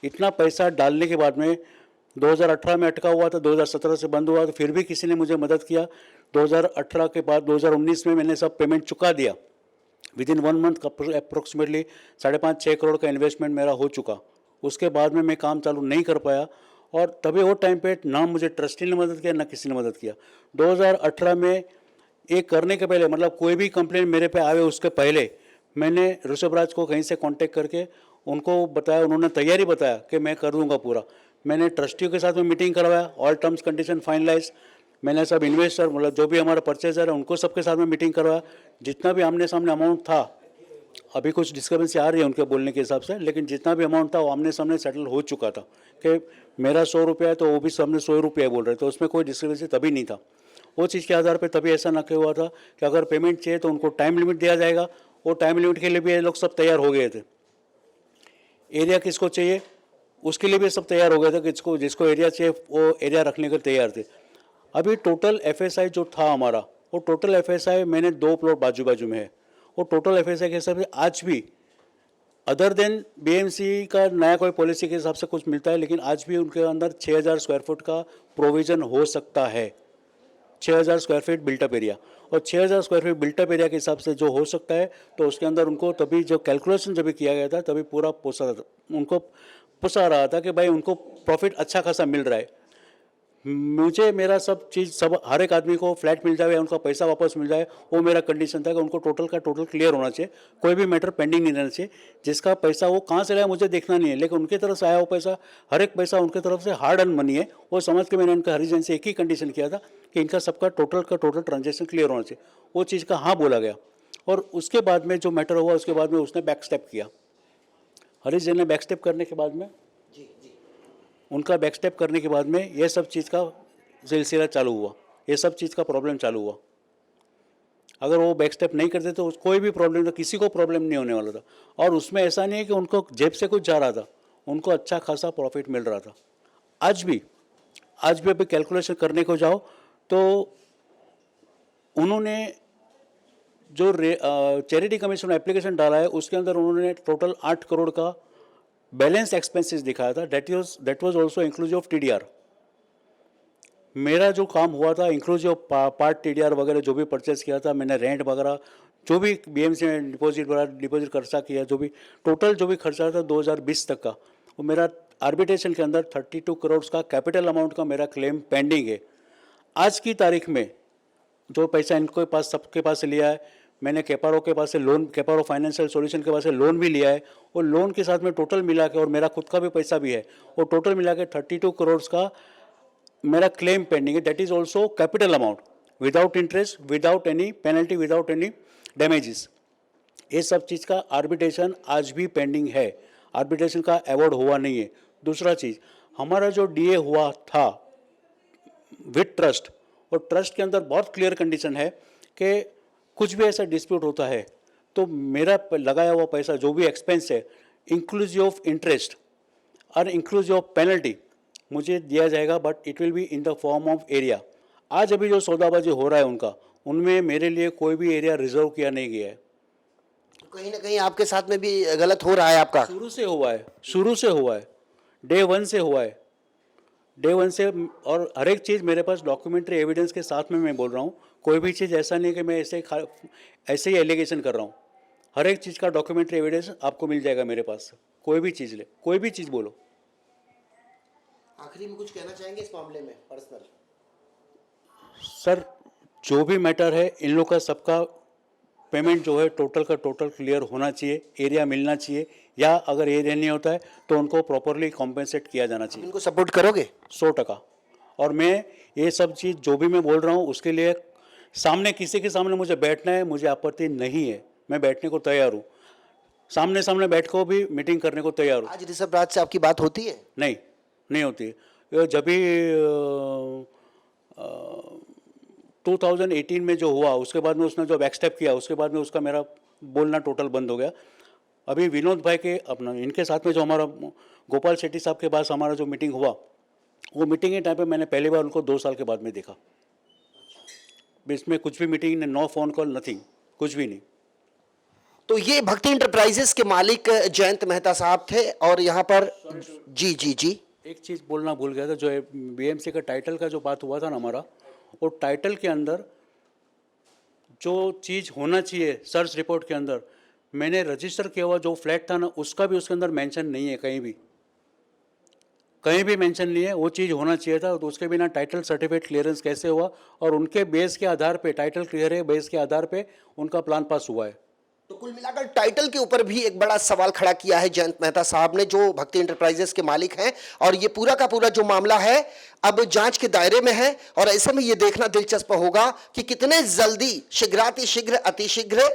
इतना पैसा डालने के बाद में 2018 में अटका हुआ था, 2017 से बंद हुआ, तो फिर भी किसी ने मुझे मदद किया। 2018 के बाद 2019 में मैंने सब पेमेंट चुका दिया। विदिन 1 मंथ अप्रोक्सीमेटली 5.5-6 करोड़ का इन्वेस्टमेंट मेरा हो चुका। उसके बाद में मैं काम चालू नहीं कर पाया, और तभी वो टाइम पे ना मुझे ट्रस्टी ने मदद किया, ना किसी ने मदद किया। 2018 में ये करने के पहले, मतलब कोई भी कंप्लेंट मेरे पे आवे उसके पहले, मैंने ऋषभराज को कहीं से कांटेक्ट करके उनको बताया, उन्होंने तैयारी बताया कि मैं कर दूंगा पूरा। मैंने ट्रस्टियों के साथ में मीटिंग करवाया, ऑल टर्म्स कंडीशन फाइनलाइज। मैंने सब इन्वेस्टर, मतलब जो भी हमारा परचेजर है, उनको सबके साथ में मीटिंग करवाया। जितना भी आमने सामने अमाउंट था, अभी कुछ डिस्टर्बेंस आ रही है उनके बोलने के हिसाब से, लेकिन जितना भी अमाउंट था वो आमने सामने सेटल हो चुका था कि मेरा 100 रुपया है तो वो भी सामने 100 रुपया बोल रहे थे, तो उसमें कोई डिस्टर्बेंस तभी नहीं था। वो चीज़ के आधार पे तभी ऐसा ना हुआ था कि अगर पेमेंट चाहिए तो उनको टाइम लिमिट दिया जाएगा, वो टाइम लिमिट के लिए भी ये लोग सब तैयार हो गए थे। एरिया किसको चाहिए उसके लिए भी सब तैयार हो गए थे, किसको जिसको एरिया चाहिए वो एरिया रखने के तैयार थे। अभी टोटल एफएसआई जो था हमारा, वो टोटल एफएसआई मैंने 2 प्लॉट बाजू बाजू में है, वो टोटल एफएसआई के हिसाब से आज भी अदर देन बीएमसी का नया कोई पॉलिसी के हिसाब से कुछ मिलता है, लेकिन आज भी उनके अंदर 6000 स्क्वायर फुट का प्रोविज़न हो सकता है। 6000 स्क्वायर फीट बिल्टअप एरिया, और 6000 स्क्वायर फीट बिल्टअप एरिया के हिसाब से जो हो सकता है, तो उसके अंदर उनको तभी जो कैलकुलेशन जब किया गया था तभी पूरा उनको पोसा रहा था कि भाई उनको प्रॉफिट अच्छा खासा मिल रहा है। मुझे मेरा सब चीज़ सब हर एक आदमी को फ्लैट मिल जाए, उनका पैसा वापस मिल जाए, वो मेरा कंडीशन था कि उनको टोटल का टोटल क्लियर होना चाहिए, कोई भी मैटर पेंडिंग नहीं रहना चाहिए। जिसका पैसा वो कहाँ से लाया मुझे देखना नहीं है, लेकिन उनकी तरफ से आया वो पैसा, हर एक पैसा उनकी तरफ से हार्ड अर्न मनी है, वो समझ के मैंने उनका हरिजन से एक ही कंडीशन किया था कि इनका सबका टोटल का टोटल ट्रांजेक्शन क्लियर होना चाहिए। वो चीज़ का हाँ बोला गया, और उसके बाद में जो मैटर हुआ उसके बाद में उसने बैक स्टेप किया। हरिजन ने बैक स्टेप करने के बाद में उनका बैक स्टेप करने के बाद में ये सब चीज़ का सिलसिला चालू हुआ, ये सब चीज़ का प्रॉब्लम चालू हुआ। अगर वो बैक स्टेप नहीं करते तो कोई भी प्रॉब्लम था, किसी को प्रॉब्लम नहीं होने वाला था। और उसमें ऐसा नहीं है कि उनको जेब से कुछ जा रहा था, उनको अच्छा खासा प्रॉफिट मिल रहा था। आज भी अभी कैलकुलेशन करने को जाओ तो उन्होंने जो चैरिटी कमीशन में एप्लीकेशन डाला है उसके अंदर उन्होंने टोटल 8 करोड़ का बैलेंस एक्सपेंसेस दिखाया था। That was also inclusive of TDR. मेरा जो काम हुआ था इंक्लूसिव ऑफ पार्ट टीडीआर वगैरह जो भी परचेस किया था मैंने, रेंट वगैरह जो भी बीएमसी में डिपॉजिट खर्चा किया, जो भी टोटल जो भी खर्चा था 2020 तक का, वो मेरा आर्बिट्रेशन के अंदर 32 करोड़ का कैपिटल अमाउंट का मेरा क्लेम पेंडिंग है। आज की तारीख में जो पैसा इनके पास सबके पास से लिया है, मैंने केपारो के पास से लोन, केपारो फाइनेंशियल सॉल्यूशन के पास से लोन भी लिया है, और लोन के साथ में टोटल मिला के और मेरा खुद का भी पैसा भी है, और टोटल मिला के 32 करोड़ का मेरा क्लेम पेंडिंग है। That is also capital amount without interest, without any penalty, without any damages. ये सब चीज़ का आर्बिट्रेशन आज भी पेंडिंग है, आर्बिट्रेशन का अवॉर्ड हुआ नहीं है। दूसरा चीज़, हमारा जो डीए हुआ था विद ट्रस्ट, और ट्रस्ट के अंदर बहुत क्लियर कंडीशन है कि कुछ भी ऐसा डिस्प्यूट होता है तो मेरा लगाया हुआ पैसा जो भी एक्सपेंस है इंक्लूसिव ऑफ इंटरेस्ट और इंक्लूसिव ऑफ पेनल्टी मुझे दिया जाएगा, but it will be in the form of area. आज अभी जो सौदाबाजी हो रहा है उनका, उनमें मेरे लिए कोई भी एरिया रिजर्व किया नहीं गया है।
कहीं ना कहीं आपके साथ में भी गलत हो रहा है आपका?
शुरू से हुआ है, शुरू से हुआ है, डे 1 से हुआ है, डे 1 से। और हर एक चीज़ मेरे पास डॉक्यूमेंट्री एविडेंस के साथ में मैं बोल रहा हूँ। कोई भी चीज़ ऐसा नहीं कि मैं ऐसे ही एलिगेशन कर रहा हूँ। हर एक चीज़ का डॉक्यूमेंट्री एविडेंस आपको मिल जाएगा मेरे पास। कोई भी चीज़ ले, कोई भी चीज़ बोलो।
आखिरी में कुछ कहना चाहेंगे इस मामले में पर्सनल?
सर, जो भी मैटर है इन लोग का सबका पेमेंट जो है टोटल का टोटल क्लियर होना चाहिए, एरिया मिलना चाहिए, या अगर एरिया नहीं होता है तो उनको प्रॉपरली कॉम्पेंसेट किया जाना चाहिए।
इनको सपोर्ट करोगे?
100%। और मैं ये सब चीज़ जो भी मैं बोल रहा हूँ उसके लिए सामने किसी के सामने मुझे बैठना है, मुझे आपत्ति नहीं है, मैं बैठने को तैयार हूँ, सामने बैठ को भी मीटिंग करने को तैयार हूँ।
आज ऋषभ राज से आपकी बात होती है?
नहीं होती है। जब भी 2018 में जो हुआ उसके बाद में उसने जो बैक स्टेप किया उसके बाद में उसका मेरा बोलना टोटल बंद हो गया। अभी विनोद भाई के अपना इनके साथ में जो हमारा गोपाल शेट्टी साहब के पास हमारा जो मीटिंग हुआ, वो मीटिंग के टाइम पे मैंने पहली बार उनको 2 साल के बाद में देखा। इसमें कुछ भी मीटिंग ने, नो फोन कॉल, नथिंग, कुछ भी नहीं।
तो ये भक्ति इंटरप्राइजेस के मालिक जयंत मेहता साहब थे, और यहाँ पर जी
एक चीज़ बोलना भूल गया था, जो बीएमसी का टाइटल का जो बात हुआ था ना हमारा, वो टाइटल के अंदर जो चीज़ होना चाहिए सर्च रिपोर्ट के अंदर, मैंने रजिस्टर किया हुआ जो फ्लैट था ना उसका भी उसके अंदर मेंशन नहीं है, कहीं भी मेंशन नहीं है। वो चीज़ होना चाहिए था, तो उसके बिना टाइटल सर्टिफिकेट क्लियरेंस कैसे हुआ? और उनके बेस के आधार पे टाइटल क्लियर है, बेस के आधार पे उनका प्लान पास हुआ है।
तो कुल मिलाकर टाइटल के ऊपर भी एक बड़ा सवाल खड़ा किया है जयंत मेहता साहब ने, जो भक्ति इंटरप्राइजेस के मालिक हैं, और ये पूरा का पूरा जो मामला है अब जांच के दायरे में है। और ऐसे में ये देखना दिलचस्प होगा कि कितने जल्दी, शीघ्रातिशीघ्र, अतिशीघ्र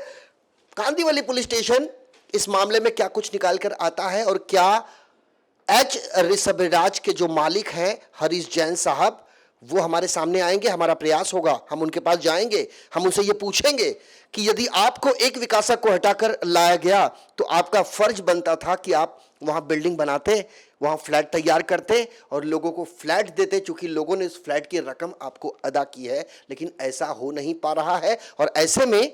कांदीवली पुलिस स्टेशन इस मामले में क्या कुछ निकाल कर आता है, और क्या ऋषभ राज के जो मालिक हैं हरीश जैन साहब, वो हमारे सामने आएंगे, हमारा प्रयास होगा, हम उनके पास जाएंगे, हम उनसे ये पूछेंगे कि यदि आपको एक विकासक को हटाकर लाया गया तो आपका फर्ज बनता था कि आप वहां बिल्डिंग बनाते, वहां फ्लैट तैयार करते और लोगों को फ्लैट देते, चूंकि लोगों ने उस फ्लैट की रकम आपको अदा की है। लेकिन ऐसा हो नहीं पा रहा है और ऐसे में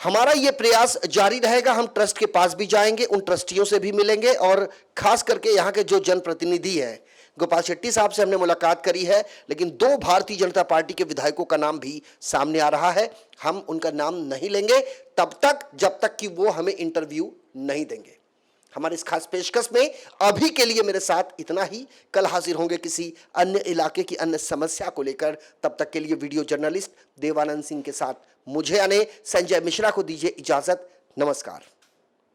हमारा यह प्रयास जारी रहेगा। हम ट्रस्ट के पास भी जाएंगे, उन ट्रस्टियों से भी मिलेंगे और खास करके यहाँ के जो जनप्रतिनिधि हैं, गोपाल शेट्टी साहब से हमने मुलाकात करी है, लेकिन 2 भारतीय जनता पार्टी के विधायकों का नाम भी सामने आ रहा है। हम उनका नाम नहीं लेंगे तब तक जब तक कि वो हमें इंटरव्यू नहीं देंगे। हमारे इस खास पेशकश में अभी के लिए मेरे साथ इतना ही। कल हाजिर होंगे किसी अन्य इलाके की अन्य समस्या को लेकर। तब तक के लिए वीडियो जर्नलिस्ट देवानंद सिंह के साथ मुझे यानी संजय मिश्रा को दीजिए इजाजत। नमस्कार।